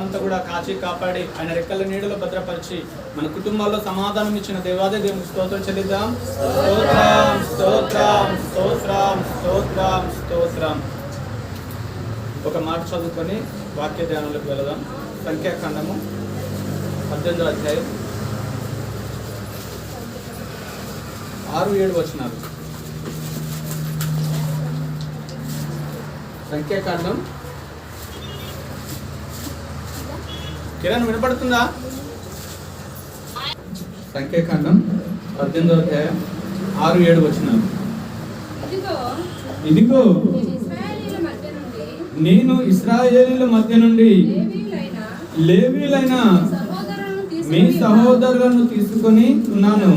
రాత్రంతా కూడా కాచి కాపాడి ఆయన రెక్కల నీడలో భద్రపరిచి మన కుటుంబాల్లో సమాధానం ఇచ్చిన దేవాదే దేవునికి స్తోత్రం చెల్లిద్దాం. స్తోత్రం స్తోత్రం స్తోత్రం స్తోత్రం స్తోత్రం. ఒక మాట చదువుకొని వాక్య ధ్యానంలోకి వెళదాం. సంఖ్యాకాండము 18వ అధ్యాయం 6-7 వచనాలు. సంఖ్యాకాండం. కిరణ్ వినపడుతుందా? సంఖ్యాకాండం 18వ అధ్యాయం 6-7 వచనాలు. ఇదిగో నేను ఇశ్రాయేలీయుల మధ్య నుండి లేవీయులైన మీ సహోదరులను తీసుకొని ఉన్నాను.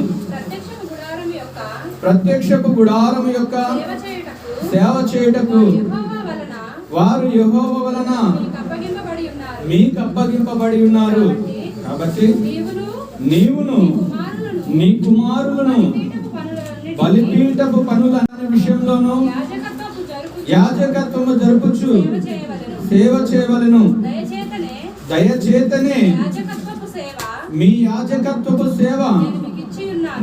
ప్రత్యక్షపు గుడారం యొక్క సేవ చేయుటకు వారు యెహోవా వలన మీకు అప్పగింపబడి ఉన్నారు. కాబట్టి నీవును నీ కుమారులను బలిపీఠపు పనులనే విషయంలోనూ యాజకత్వము జరుపుచు సేవ చేయవలెను. దయచేతనే మీ యాజకత్వపు సేవ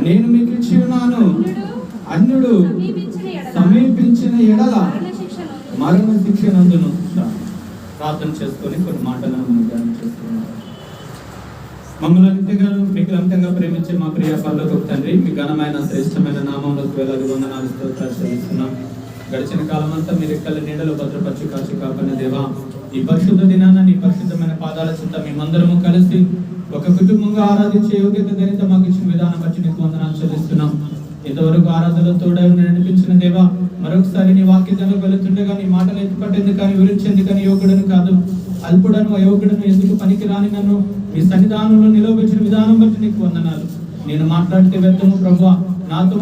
నేను మీకు ఇచ్చి ఉన్నాను. అన్యుడు సమీపించిన ఎడల మరణ శిక్ష నందును. ప్రార్థన చేసుకొని కొన్ని మాటలను మనం ధ్యానం చేసుకున్నాం. మమ్మల్ని అంతంగా ప్రేమించే మా ప్రియ పరలోకపు తండ్రి, మీ ఘనమైన శ్రేష్టమైన నామములకు వేలాది వందనాలు స్తోత్రాలు చెల్లిస్తున్నాం. గడిచిన కాలం అంతా మీ రెక్కల నీడలో భద్రపరిచి కాచి కాపాడిన దేవా, ఈ పరిశుద్ధ దినాన నీ పరిశుద్ధమైన పాదాల చెంత మేమందరము కలిసి ఒక కుటుంబంగా ఆరాధించే యోగ్యత ధరిత మాకు ఇచ్చిన విధానం బట్టి నీకు వందనాలు చెల్లిస్తున్నాం. ఇంతవరకు ఆరాధనతో నడిపించిన దేవా, మరొకసారి నీ వాక్యంలో వెళుతుండగా నీ మాటలు ఎత్తుపట్టేందుకు కానీ వివరించేందుకు కానీ యోగుడను కాదు, అల్పుడను అయోగుడను ఎందుకు పనికిరాని నన్ను మీ సన్నిధానంలో నిలవబెట్టిన విధానం బట్టి నీకు వందనాలు. నేను మాట్లాడితే వ్యర్థము ప్రభువా,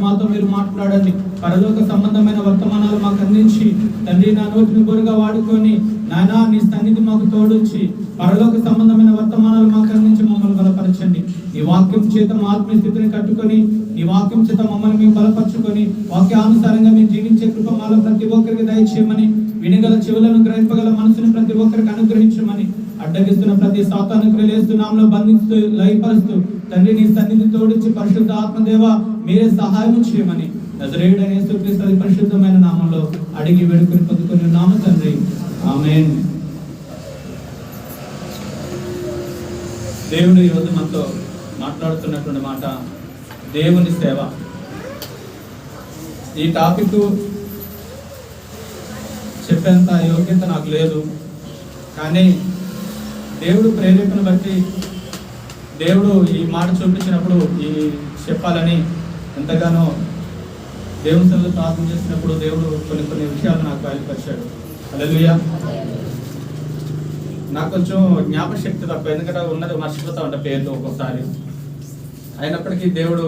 మాతో మీరు మాట్లాడండి. పరలోక సంబంధమైన వర్తమానాలు మాకు అందించి తండ్రి నా నోటిని బోరుగా వాడుకొని నాయనా నీ సన్నిధి మాకు తోడుంచి పరలోక సంబంధమైన వర్తమానాలు మాకు అందించి మమ్మల్ని బలపరచండి. నీ వాక్యం చేత మా ఆత్మీయ స్థితిని కట్టుకొని నీ వాక్యం చేత మమ్మల్ని మేము బలపరచుకొని వాక్యానుసారంగా మేము జీవించే కృప మాలో ప్రతి ఒక్కరికి దయచేయమని, వినగల చెవులను గ్రహింపగల మనసును ప్రతి ఒక్కరికి అనుగ్రహించమని, అడ్డగిస్తున్న ప్రతి సాతాను క్రియలేస్తూ నామలో బంధిస్తూ లయపరుస్తూ తండ్రి నీ సన్నిధి తోడించి పరిశుద్ధ ఆత్మదేవ మీరే సహాయం చేయమని నజరేయుడైన యేసుక్రీస్తు పరిశుద్ధమైన నామంలో అడిగి వేడుకొని పొందుకొని నామ తండ్రి, ఆమేన్. దేవుడు ఈరోజు మనతో మాట్లాడుతున్నటువంటి మాట దేవుని సేవ. ఈ టాపిక్ చెప్పేంత యోగ్యత నాకు లేదు, కానీ దేవుడు ప్రేరేపణ బట్టి దేవుడు ఈ మాట చూపించినప్పుడు ఈ చెప్పాలని ఎంతగానో దేవుని సన్నిధిలో ప్రార్థన చేసినప్పుడు దేవుడు కొన్ని విషయాలు నాకు బయలుపరిచాడు. హల్లెలూయా. నాకు కొంచెం జ్ఞాపశక్తి తక్కువ, ఎందుకంటే ఉన్నది మర్చిపోతా ఉంటా పేర్లు ఒక్కోసారి. అయినప్పటికీ దేవుడు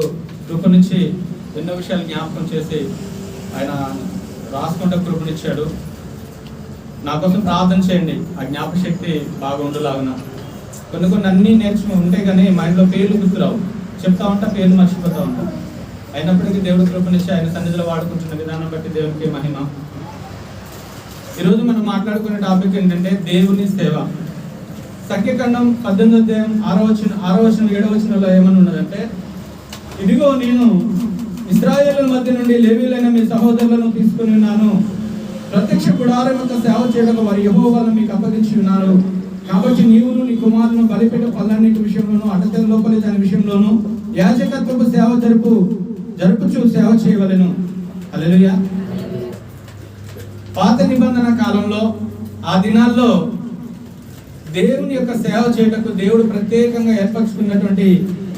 కృప నుంచి ఎన్నో విషయాలు జ్ఞాపకం చేసి ఆయన రాసుకుంటే కృపనిచ్చాడు. నా కోసం ప్రార్థన చేయండి, ఆ జ్ఞాపశక్తి బాగా ఉండలాగున. కొన్ని అన్నీ నేర్చుకుని ఉంటే కానీ మైండ్లో పేర్లు గుర్తురావు, చెప్తా ఉంటా పేర్లు మర్చిపోతూ ఉంటా. అయినప్పటికీ దేవుడు కృపనిచ్చి ఆయన సన్నిధిలో వాడుకుంటున్న విధానం బట్టి దేవునికి మహిమ. ఈరోజు మనం మాట్లాడుకునే టాపిక్ ఏంటంటే దేవుని సేవ. సంఖ్యాకాండం 18వ అధ్యాయం 6వ వచనం 7వ వచనంలో ఏమని ఉన్నదంటే, ఇదిగో నేను ఇశ్రాయేలుల మధ్య నుండి లేవీయులైన మీ సహోదరులను తీసుకుని ఉన్నాను. ప్రత్యక్ష గుడారం యొక్క సేవ చేయడానికి వారి యెహోవా వలన మీకు అప్పగించి ఉన్నారు. కాబట్టి నీవును నీ కుమారులను బలిపీఠ పనులన్నిటి విషయంలోనూ అడ్డతెర లోపలి దాని విషయంలోనూ యాజకత్వపు సేవ జరుపుచు సేవ చేయవలెను. హల్లెలూయా. పాత నిబంధన కాలంలో ఆ దినాల్లో దేవుని యొక్క సేవ చేయటకు దేవుడు ప్రత్యేకంగా ఏర్పరచుకున్నటువంటి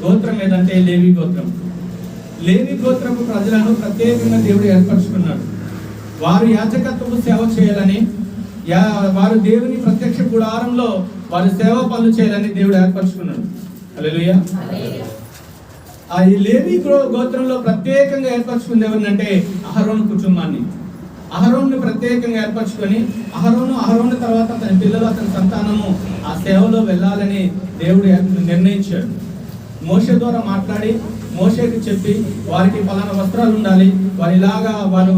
గోత్రం ఏదంటే లేవి గోత్రం. లేవి గోత్రపు ప్రజలను ప్రత్యేకంగా దేవుడు ఏర్పరచుకున్నాడు. వారు యాజకత్వపు సేవ చేయాలని, వారు దేవుని ప్రత్యక్ష గుడారంలో వారి సేవ పనులు చేయాలని దేవుడు ఏర్పరచుకున్నాడు. హల్లెలూయా. ఆ లేవి గోత్రంలో ప్రత్యేకంగా ఏర్పరచుకుంది ఎవరినంటే అహరోను కుటుంబాన్ని. అహరోను ప్రత్యేకంగా ఏర్పరచుకొని అహరోను తర్వాత తన పిల్లలు అతని సంతానము ఆ సేవలో వెళ్ళాలని దేవుడు నిర్ణయించాడు. మోషే ద్వారా మాట్లాడి మోషేకి చెప్పి వారికి పలానా వస్త్రాలు ఉండాలి, వారు ఇలాగా వారు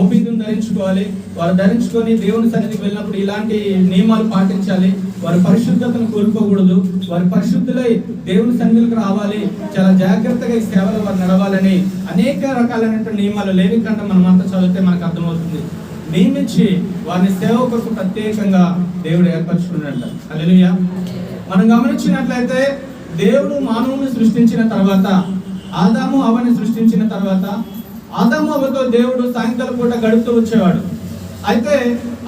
ఓపికను ధరించుకోవాలి. వారు ధరించుకొని దేవుని సన్నిధికి వెళ్ళినప్పుడు ఇలాంటి నియమాలు పాటించాలి. వారి పరిశుద్ధతను కోల్పోకూడదు. వారి పరిశుద్ధులై దేవుని సన్నిధికి రావాలి. చాలా జాగ్రత్తగా ఈ సేవలో వారు నడవాలని అనేక రకాలైనటువంటి నియమాలు లేవికాండం మనం అంతా చదివితే మనకు అర్థమవుతుంది. నియమించి వారిని సేవ కొరకు ప్రత్యేకంగా దేవుడు ఏర్పరచుకున్నాడు. హల్లెలూయా. మనం గమనించినట్లయితే దేవుడు మానవుని సృష్టించిన తర్వాత, ఆదాము అవ్వని సృష్టించిన తర్వాత, ఆదాము అవ్వతో దేవుడు సాయంకాలం పూట గడుపుతూ వచ్చేవాడు. అయితే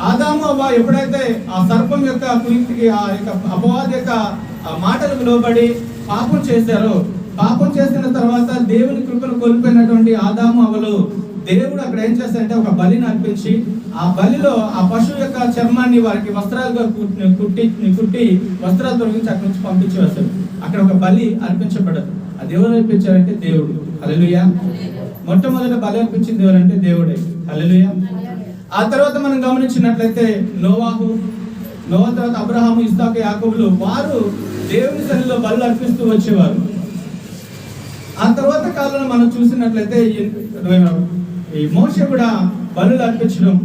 ఆదాము అవ్వ ఎప్పుడైతే ఆ సర్పం యొక్క కుయుక్తికి, ఆ యొక్క అపవాది యొక్క మాటలకు లోబడి పాపం చేశారో, పాపం చేసిన తర్వాత దేవుని కృపను కోల్పోయినటువంటి ఆదాము అవ్వలు దేవుడు అక్కడ ఏం చేస్తారంటే ఒక బలిని అర్పించి, ఆ బలిలో ఆ పశువు యొక్క చర్మాన్ని వారికి వస్త్రాలుగా కుట్టి వస్త్రాలు తొలగించి అక్కడి నుంచి పంపించి వస్తారు. అక్కడ ఒక బలి అర్పించబడదు. అది ఎవరు అర్పించారంటే దేవుడు. హల్లెలూయా. మొట్టమొదట బలి అర్పించింది ఎవరంటే దేవుడే. హల్లెలూయా. ఆ తర్వాత మనం గమనించినట్లయితే నోవా తర్వాత అబ్రహాము, ఇస్సాకు, యాకోబులు వారు దేవుని సన్నిధిలో బలు అర్పిస్తూ వచ్చేవారు. ఆ తర్వాత కాలంలో మనం చూసినట్లయితే ఈ మోషే కూడా బలులు అర్పించడం.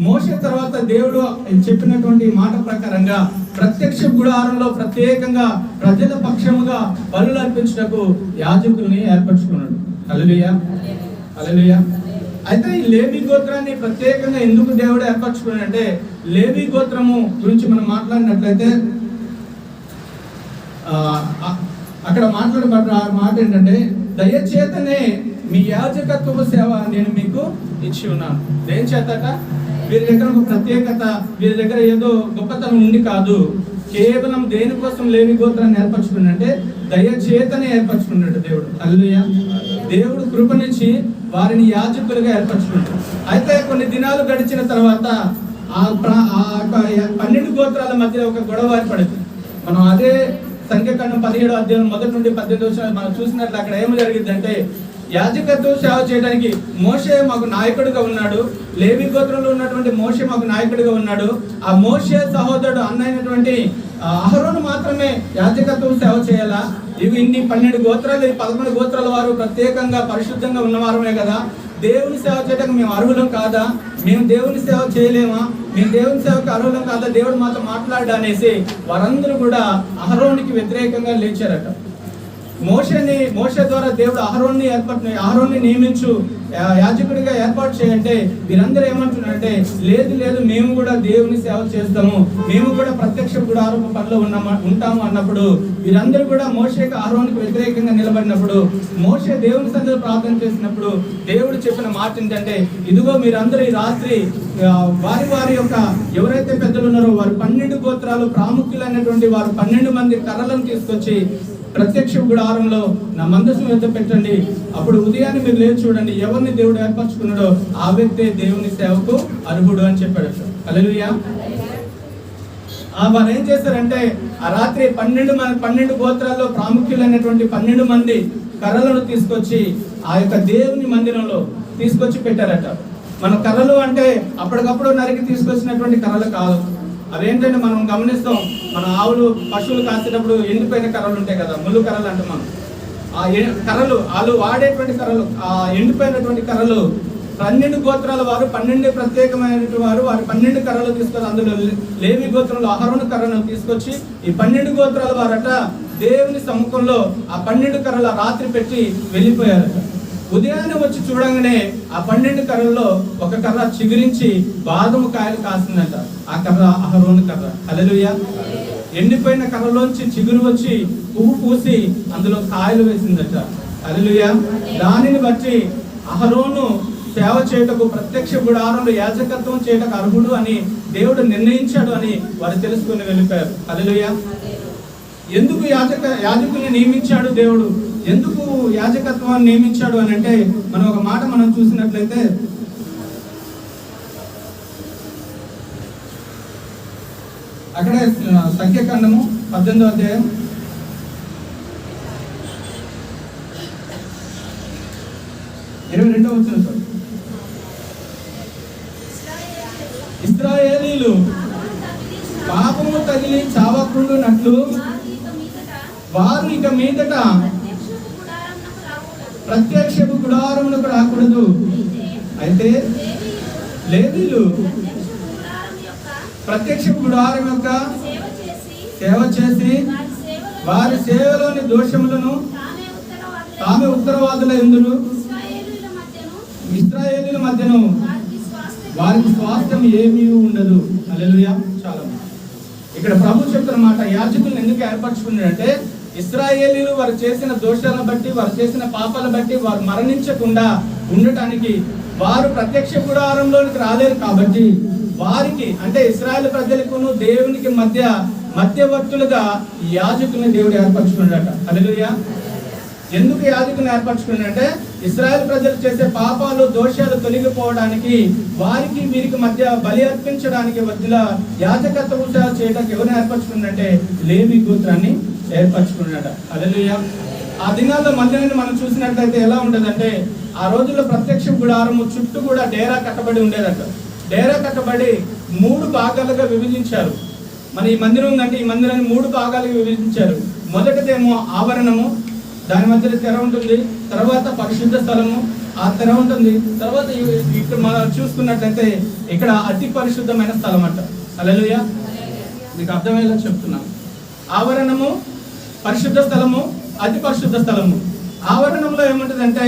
మోషే తర్వాత దేవుడు చెప్పినటువంటి మాట ప్రకారంగా ప్రత్యక్ష గుడారంలో ప్రత్యేకంగా ప్రజల పక్షముగా బలులు అర్పించటకు యాజకుల్ని ఏర్పరచుకున్నాడు. హల్లెలూయా. హల్లెలూయా. అయితే ఈ లేవి గోత్రాన్ని ప్రత్యేకంగా ఎందుకు దేవుడు ఏర్పరచుకున్నాడంటే, లేవి గోత్రము గురించి మనం మాట్లాడినట్లయితే అక్కడ మాట్లాడబడ్డ మాట ఏంటంటే, దయచేతనే మీ యాజకత్వ సేవ నేను మీకు ఇచ్చి ఉన్నాను. దేని చేతట? వీరి దగ్గర ఒక ప్రత్యేకత, వీరి దగ్గర ఏదో గొప్పతనం ఉండి కాదు, కేవలం దేనికోసం లేవి గోత్రాన్ని ఏర్పరచుకున్నాడంటే దయచేతనే ఏర్పరచుకున్నాడు దేవుడు. హల్లెలూయా. దేవుడు కృపనిచ్చి వారిని యాజకులుగా ఏర్పరచుకున్నాడు. అయితే కొన్ని దినాలు గడిచిన తర్వాత ఆ 12 గోత్రాల మధ్య ఒక గొడవ ఏర్పడింది. మనం అదే సంఖ్యాకాండం 17వ అధ్యాయం 1 నుండి 18 వచనాలు మనం చూసినట్లు అక్కడ ఏమి జరిగిందంటే, యాజకత్వం సేవ చేయడానికి మోషే మాకు నాయకుడిగా ఉన్నాడు. లేవి గోత్రంలో ఉన్నటువంటి మోషే మాకు నాయకుడిగా ఉన్నాడు. ఆ మోషే సహోదరుడు అన్నైనటువంటి అహరోను మాత్రమే యాజకత్వం సేవ చేయాలా? ఇవి ఇన్ని 12 గోత్రాలు, 11 గోత్రాల వారు ప్రత్యేకంగా పరిశుద్ధంగా ఉన్నవారమే కదా, దేవుని సేవ చేయడానికి మేము అర్హులం కాదా? మేము దేవుని సేవ చేయలేమా? మేము దేవుని సేవకు అర్హులం కాదా? దేవుడు మాతో మాట్లాడా అనేసి వారందరూ కూడా అహరోనికి వ్యతిరేకంగా లేచారట. మోషే ద్వారా దేవుడు అహరోన్ని నియమించు, యాజకుడిగా ఏర్పాటు చేయంటే వీరందరూ ఏమంటున్నారంటే, లేదు మేము కూడా దేవుని సేవ చేస్తాము, మేము కూడా ప్రత్యక్ష గుడారం పనిలో ఉంటాము అన్నప్పుడు వీరందరూ కూడా మోషేకి అహరోనికి వ్యతిరేకంగా నిలబడినప్పుడు, మోషే దేవుని సన్నిధిలో ప్రార్థన చేసినప్పుడు దేవుడు చెప్పిన మాట ఏంటంటే, ఇదిగో మీరందరూ ఈ రాత్రి వారి యొక్క ఎవరైతే పెద్దలు ఉన్నారో వారు 12 గోత్రాలు ప్రాముఖ్యులైనటువంటి వారు 12 మంది కర్రలను తీసుకొచ్చి ప్రత్యక్ష గుడారంలో నా మందసం వద్ద పెట్టండి. అప్పుడు ఉదయాన్నే మీరు లేచి చూడండి, ఎవరిని దేవుడు ఏర్పరచుకున్నాడో ఆ వ్యక్తే దేవుని సేవకు అర్హుడు అని చెప్పాడు. హల్లెలూయా. వారు ఏం చేశారంటే, ఆ రాత్రి 12 గోత్రాల్లో ప్రాముఖ్యులైనటువంటి 12 మంది కర్రలను తీసుకొచ్చి ఆ యొక్క దేవుని మందిరంలో తీసుకొచ్చి పెట్టారట. మన కర్రలు అంటే అప్పటికప్పుడు నరికి తీసుకొచ్చినటువంటి కర్రలు కాదు. అదేంటంటే మనం గమనిస్తాం, మన ఆవులు పశువులు కాసేటప్పుడు ఎండిపోయిన కర్రలు ఉంటాయి కదా, ముళ్ళు కర్రలు అంటే మనం ఆ కర్రలు వాళ్ళు వాడేటువంటి కర్రలు, ఆ ఎండిపోయినటువంటి కర్రలు 12 గోత్రాల వారు 12 ప్రత్యేకమైనటువంటి వారు 12 కర్రలు తీసుకొని, అందులో లేవి గోత్రంలో అహరోను కర్రను తీసుకొచ్చి ఈ 12 గోత్రాల వారట దేవుని సముఖంలో ఆ 12 కర్రల రాత్రి పెట్టి వెళ్ళిపోయారట. ఉదయాన్నే వచ్చి చూడంగానే ఆ 12 కర్రల్లో ఒక కర్ర చిగురించి బాదము కాయలు కాసిందట. ఆ కర్ర అహరోను కర్ర. హల్లెలూయా. ఎండిపోయిన కర్రలోంచి చిగురు వచ్చి పువ్వు పూసి అందులో కాయలు వేసిందట. హల్లెలూయా. దానిని బట్టి అహరోను సేవ చేయటకు ప్రత్యక్ష గుడారంలో యాజకత్వం చేయటకు అర్హుడు అని దేవుడు నిర్ణయించాడు అని వారు తెలుసుకుని వెళ్ళిపోయారు. హల్లెలూయా. ఎందుకు యాజకుల్ని నియమించాడు దేవుడు? ఎందుకు యాజకత్వాన్ని నియమించాడు అని అంటే, మనం ఒక మాట మనం చూసినట్లయితే అక్కడే సంఖ్యాకాండము 18వ అధ్యాయం 22వ వచనం. ఇశ్రాయేలీలు పాపము తగిలి చావకుండునట్లు వారు ఇక మీదట ప్రత్యక్షపు గుడారమునకు రాకూడదు. అయితే లేవీయులు ప్రత్యక్ష గుడారం యొక్క సేవ చేసి వారి సేవలోని దోషములను తామే ఉత్తరవాదుల ఎందును ఇశ్రాయేలీయుల మధ్యను వారికి స్వాస్థ్యం ఏమీ ఉండదు. హల్లెలూయా. చాలా ఇక్కడ ప్రభు చెప్తున్న మాట, యాజకులను ఎందుకు ఏర్పరచుకున్నాడంటే ఇశ్రాయేలీయులు వారు చేసిన దోషాలను బట్టి, వారు చేసిన పాపాలను బట్టి వారు మరణించకుండా ఉండటానికి, వారు ప్రత్యక్ష గుడారంలోనికి రాలేరు కాబట్టి వారికి అంటే ఇశ్రాయేలు ప్రజలకును దేవునికి మధ్యవర్తులుగా యాజకుల్ని దేవుడు ఏర్పరచుకున్నాడట. హల్లెలూయా. ఎందుకు యాజకుని ఏర్పరచుకున్నాడంటే ఇశ్రాయేల్ ప్రజలు చేసే పాపాలు దోషాలు తొలగిపోవడానికి, వారికి వీరికి మధ్య బలి అర్పించడానికి మధ్యలో యాజకత్వం చేయడానికి ఎవరిని ఏర్పరచుకున్నాడంటే లేవి గోత్రాన్ని ఏర్పరచుకున్నాడట. హల్లెలూయా. ఆ దినాల్లో మధ్యలో మనం చూసినట్లయితే ఎలా ఉంటుందంటే ఆ రోజుల్లో ప్రత్యక్ష గుడారము చుట్టూ కూడా డేరా కట్టబడి ఉండేదట. డేరా కట్టబడి 3 భాగాలుగా విభజించారు. మన ఈ మందిరం ఉందంటే ఈ మందిరాన్ని 3 భాగాలుగా విభజించారు. మొదటిదేమో ఆవరణము, దాని మధ్యలో తెర ఉంటుంది, తర్వాత పరిశుద్ధ స్థలము, ఆ తెర ఉంటుంది, తర్వాత ఇక్కడ మనం చూసుకున్నట్లయితే ఇక్కడ అతి పరిశుద్ధమైన స్థలం అంట. హల్లెలూయా. మీకు అర్థమయ్యేలా చెప్తున్నాను. ఆవరణము, పరిశుద్ధ స్థలము, అతి పరిశుద్ధ స్థలము. ఆవరణంలో ఏముంటుందంటే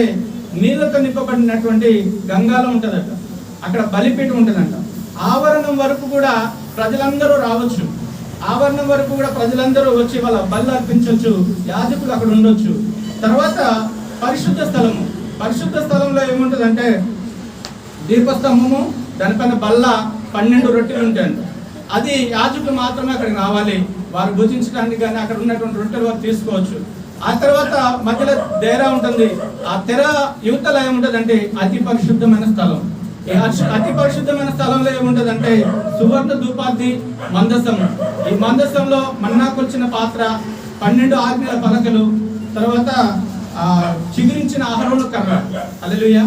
నీళ్ళతో నింపబడినటువంటి గంగాలం ఉంటుందట. అక్కడ బలిపీఠం ఉంటుందంట. ఆవరణం వరకు కూడా ప్రజలందరూ రావచ్చు. ఆవరణం వరకు కూడా ప్రజలందరూ వచ్చి వాళ్ళ బలి అర్పించవచ్చు, యాజకులు అక్కడ ఉండొచ్చు. తర్వాత పరిశుద్ధ స్థలము, పరిశుద్ధ స్థలంలో ఏముంటుందంటే దీపస్తంభము, దానిపైన బల్ల, 12 రొట్టెలు ఉంటాయంట. అది యాజకులు మాత్రమే అక్కడికి రావాలి, వారు భుజించడానికి కానీ అక్కడ ఉన్నటువంటి రొట్టెలు వారు తీసుకోవచ్చు. ఆ తర్వాత మధ్యలో తెర ఉంటుంది. ఆ తెర యువతల ఏముంటుందంటే అతి పరిశుద్ధమైన స్థలం. అతి పరిశుద్ధమైన స్థలంలో ఏముంటదంటే సువర్ణ ధూపార్తి మందసం. ఈ మందసంలో మన్నాకొచ్చిన పాత్ర, 12 ఆజ్ఞల పలకలు, తర్వాత చిగురించిన ఆహారంలో కర్ర. హల్లెలూయా.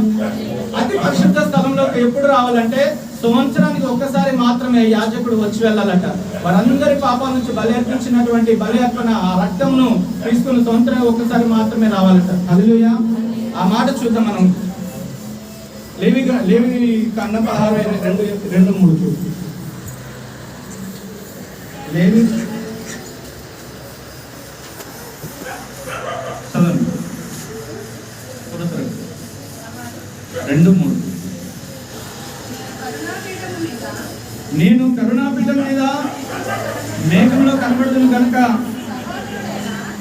అతి పరిశుద్ధ స్థలంలోకి ఎప్పుడు రావాలంటే సంవత్సరానికి ఒక్కసారి మాత్రమే యాజకుడు వచ్చి వెళ్ళాలట. వారందరి పాపాల నుంచి బలి అర్పించినటువంటి బలి అర్పణ ఆ రక్తంను తీసుకుని సంవత్సరానికి ఒక్కసారి మాత్రమే రావాలట. హల్లెలూయా. ఆ మాట చూద్దాం మనం. లేవి కాండం 16:2-3 చూడు. లేవి 2:3 నేను కరుణాపీఠం మీద మేఘంలో కనబడుతున్న కనుక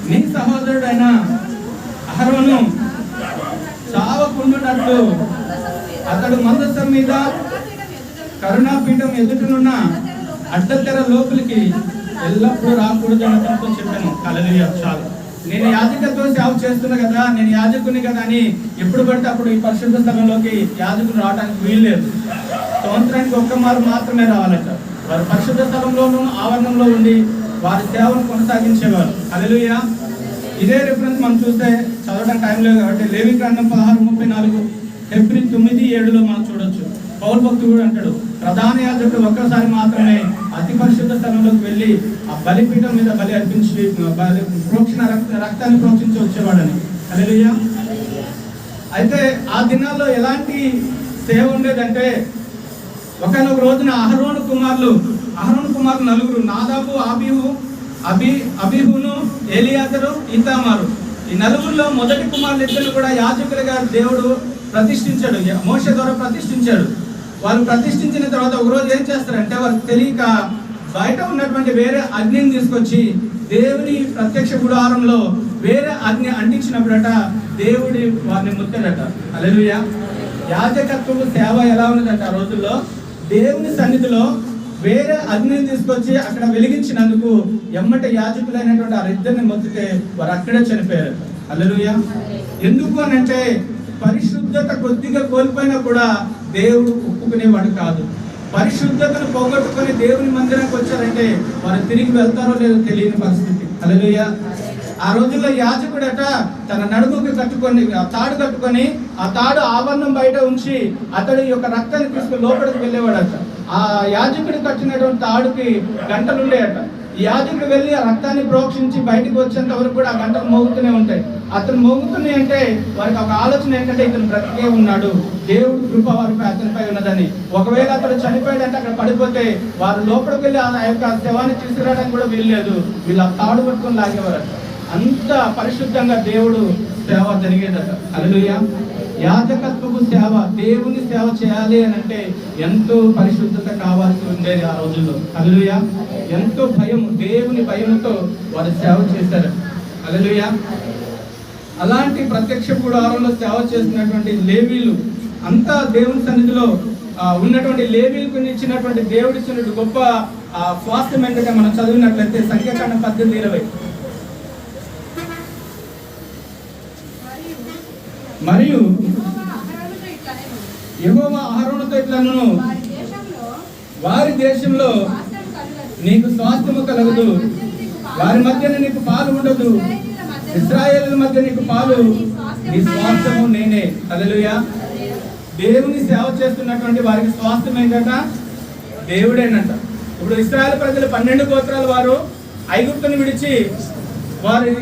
నీ సహోదరుడైన అహరోను చావకుండునట్లు అతడు మందసం మీద కరుణాపీఠం ఎదుటనున్న అడ్డతెర లోపలికి ఎల్లప్పుడూ రాకూడదు అని అతనితో చెప్పాను. హల్లెలూయా. చాలు. నేను యాజకత్వం సేవ చేస్తున్నా కదా, నేను యాజకుని కదా అని ఎప్పుడు పడితే అప్పుడు ఈ పరిశుద్ధ స్థలంలోకి యాజకులు రావడానికి వీల్లేదు. సంవత్సరానికి ఒక్కమారు మాత్రమే రావాలట. వారు పరిశుద్ధ స్థలంలోనూ ఆవరణంలో ఉండి వారి సేవను కొనసాగించేవారు. హల్లెలూయా. ఇదే రిఫరెన్స్ మనం చూస్తే చదవడం టైం లేదు కాబట్టి లేవి కాండం 16:34, ఫిబ్రవరి 9:7 మనం చూడొచ్చు. పౌలు భక్తుడు కూడా అంటాడు, ప్రధాన యాజకుడు ఒక్కసారి మాత్రమే అతి పరిశుద్ధ స్థలంలోకి వెళ్ళి ఆ బలిపీఠం మీద బలి అర్పించి రక్తాన్ని ప్రోక్షించి వచ్చేవాడని. హల్లెలూయా. అయితే ఆ దినాల్లో ఎలాంటి సేవ ఉండేదంటే ఒకనొక రోజున అహరోను కుమారులు 9 నాదాబు, అబీహును, ఎలియాజరు, ఈతామారు. ఈ 9 మొదటి కుమారులు ఇద్దరు కూడా యాజకులుగా దేవుడు ప్రతిష్ఠించాడు, మోషే ద్వారా ప్రతిష్ఠించాడు. వాళ్ళు ప్రతిష్ఠించిన తర్వాత ఒకరోజు ఏం చేస్తారంటే వారికి తెలియక బయట ఉన్నటువంటి వేరే అగ్నిని తీసుకొచ్చి దేవుని ప్రత్యక్ష గుడారంలో వేరే అగ్ని అంటించినప్పుడట దేవుడి వారిని ముట్టాడట. హల్లెలూయా. యాజకత్వపు సేవ ఎలా ఉన్నదంటే ఆ రోజుల్లో దేవుని సన్నిధిలో వేరే అగ్నిని తీసుకొచ్చి అక్కడ వెలిగించినందుకు ఎమ్మట యాజకులైనటువంటి ఆ ఇద్దరిని మొత్తితే వారు అక్కడే చనిపోయారు. హల్లెలూయా. ఎందుకు అని అంటే పరిశుద్ధత కొద్దిగా కోల్పోయినా కూడా దేవుడు ఒప్పుకునేవాడు కాదు. పరిశుద్ధతను పోగొట్టుకొని దేవుని మందిరానికి వచ్చారంటే వారు తిరిగి వెళ్తారో లేదో తెలియని పరిస్థితి. హల్లెలూయా. ఆ రోజుల్లో యాజకుడట తన నడుముకి కట్టుకొని తాడు కట్టుకొని ఆ తాడు ఆవరణం బయట ఉంచి అతడి యొక్క రక్తాన్ని తీసుకుని లోపలికి వెళ్ళేవాడట. ఆ యాజకుడు కట్టినటువంటి తాడుకి గంటలు ఉండేయట. ఈ యాజకుడు వెళ్ళి ఆ రక్తాన్ని ప్రోక్షించి బయటకు వచ్చేంత వరకు కూడా ఆ గంటలు మోగుతూనే ఉంటాయి. అతను మోగుతున్నాయి అంటే వారికి ఒక ఆలోచన ఏంటంటే ఇతను బ్రతికే ఉన్నాడు, దేవుడు కృప వారిపై అతనిపై ఉన్నదని. ఒకవేళ అతడు చనిపోయాడంటే అక్కడ పడిపోతే వారు లోపలికి వెళ్ళి ఆ యొక్క శవాన్ని తీసుకురావడానికి కూడా వీల్లేదు, వీళ్ళు తాడు పట్టుకొని లాగేవారట. అంత పరిశుద్ధంగా దేవుడు సేవ జరిగేదట. హల్లెలూయా. యాజకత్వపు సేవ, దేవుని సేవ చేయాలి అని అంటే ఎంతో పరిశుద్ధత కావాల్సి ఉండేది ఆ రోజుల్లో. హల్లెలూయా. ఎంతో భయం, దేవుని భయంతో వారు సేవ చేశారు. హల్లెలూయా. అలాంటి ప్రత్యక్ష గుడారంలో సేవ చేసినటువంటి లేవీలు, అంతా దేవుని సన్నిధిలో ఉన్నటువంటి లేవీలకు ఇచ్చినటువంటి దేవుడు ఇచ్చినటువంటి గొప్ప స్వాస్థ్యం ఏంటంటే మనం చదివినట్లయితే సంఖ్యాకాండం 18:20. మరియు యెహోవా అహరోనుతో ఇట్లనెను, వారి దేశంలో నీకు స్వాస్థ్యము కలగదు, వారి మధ్యన నీకు పాలు ఉండదు, ఇశ్రాయేలుల మధ్య నీకు పాలు, నీ స్వాస్థ్యము నేనే. హల్లెలూయా. దేవుని సేవ చేస్తున్నటువంటి వారికి స్వాస్థ్యం ఏంటంట? దేవుడేనంట. ఇప్పుడు ఇశ్రాయేలు ప్రజలు 12 గోత్రాల వారు ఐగుప్తుని విడిచి వారి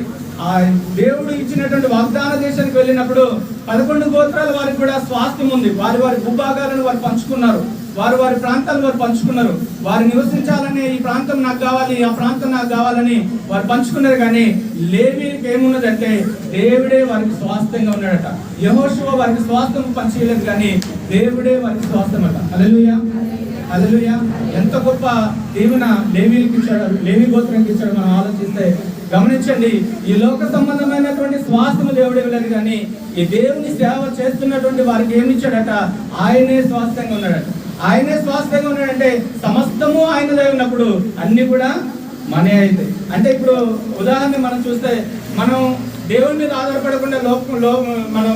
ఆ దేవుడు ఇచ్చినటువంటి వాగ్దాన దేశానికి వెళ్ళినప్పుడు 11 గోత్రాల వారికి కూడా స్వాస్థ్యం ఉంది. వారి వారి భూభాగాలను వారు పంచుకున్నారు, వారి వారి ప్రాంతాలు వారు పంచుకున్నారు. వారు నివసించాలని, ఈ ప్రాంతం నాకు కావాలి, ఆ ప్రాంతం నాకు కావాలని వారు పంచుకున్నారు. కానీ లేవీలకు ఏమున్నదంటే దేవుడే వారికి స్వాస్థ్యంగా ఉన్నాడట. యెహోషువ వారికి స్వాస్థ్యం పంచలేదు, కానీ దేవుడే వారికి స్వాస్థ్యం అట. హల్లెలూయా. హల్లెలూయా. ఎంత గొప్ప దీవెన లేవీలకు ఇచ్చాడు, లేవీ గోత్రానికి ఇచ్చాడు. మనం ఆలోచిస్తే గమనించండి, ఈ లోక సంబంధమైనటువంటి స్వాస్థ్యము దేవుడు ఇవ్వలేదు, కానీ ఈ దేవుని సేవ చేస్తున్నటువంటి వారికి ఏమి ఇచ్చాడట? ఆయనే స్వాస్థ్యంగా ఉన్నాడట. ఆయనే స్వాస్థ్యంగా ఉన్నాడంటే సమస్తము ఆయనదే ఉన్నప్పుడు అన్ని కూడా మనే అయితే. అంటే ఇప్పుడు ఉదాహరణ మనం చూస్తే, మనం దేవుని మీద ఆధారపడకుండా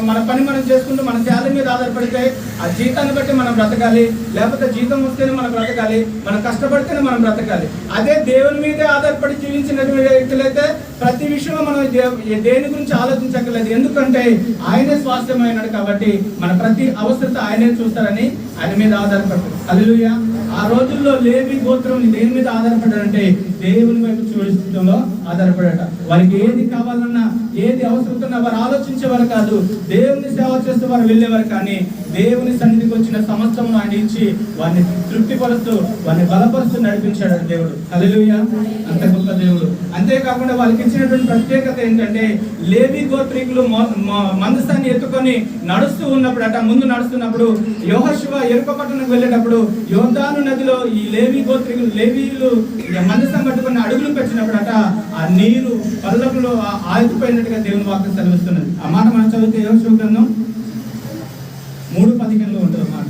మన పని మనం చేసుకుంటూ మన శాలరీ మీద ఆధారపడితే ఆ జీతాన్ని బట్టి మనం బ్రతకాలి, లేకపోతే జీతం వస్తేనే మనం బ్రతకాలి, మనం కష్టపడితేనే మనం బ్రతకాలి. అదే దేవుని మీదే ఆధారపడి జీవించినటువంటి వ్యక్తులైతే ప్రతి విషయంలో మనం దేని గురించి ఆలోచించక్కర్లేదు, ఎందుకంటే ఆయనే స్వాస్థ్యమైనాడు కాబట్టి మన ప్రతి అవసరత ఆయనే చూస్తారని ఆయన మీద ఆధారపడతారు. హల్లెలూయా. ఆ రోజుల్లో లేవి గోత్రం దేని మీద ఆధారపడారంటే దేవుని వైపు చూడటంలో ఆధారపడట. వారికి ఏది కావాలన్నా, ఏది అవసరమన్నా వారు ఆలోచించేవారు కాదు, దేవుని సేవ చేస్తూ వారు వెళ్ళేవారు. కానీ దేవుని సన్నిధికి వచ్చిన సమస్తము ఆయన ఇచ్చి వారిని తృప్తిపరుస్తూ, వారిని బలపరుస్తూ నడిపించాడు దేవుడు. హల్లెలూయా. అంత గొప్ప దేవుడు. అంతేకాకుండా వాళ్ళకి ఇచ్చినటువంటి ప్రత్యేకత ఏంటంటే, లేవి గోత్రీకులు మందసాన్ని ఎత్తుకొని నడుస్తూ ఉన్నప్పుడు ముందు నడుస్తున్నప్పుడు యెహోషువ యెరికో పట్టణానికి వెళ్ళేటప్పుడు యోర్దాను నదిలో ఈ లేవి గోత్రీకులు, లేవీయులు మందసం పట్టుకుని అడుగులు పెట్టినప్పుడు ఆ నీరు పల్లకులు ఆగిపోయినట్టుగా దేవుని వాక్యం సెలవిస్తున్నది. ఆ మాట మనం చదివితే యెహోషువ గ్రంథం 3:15 ఉంటుంది మాట.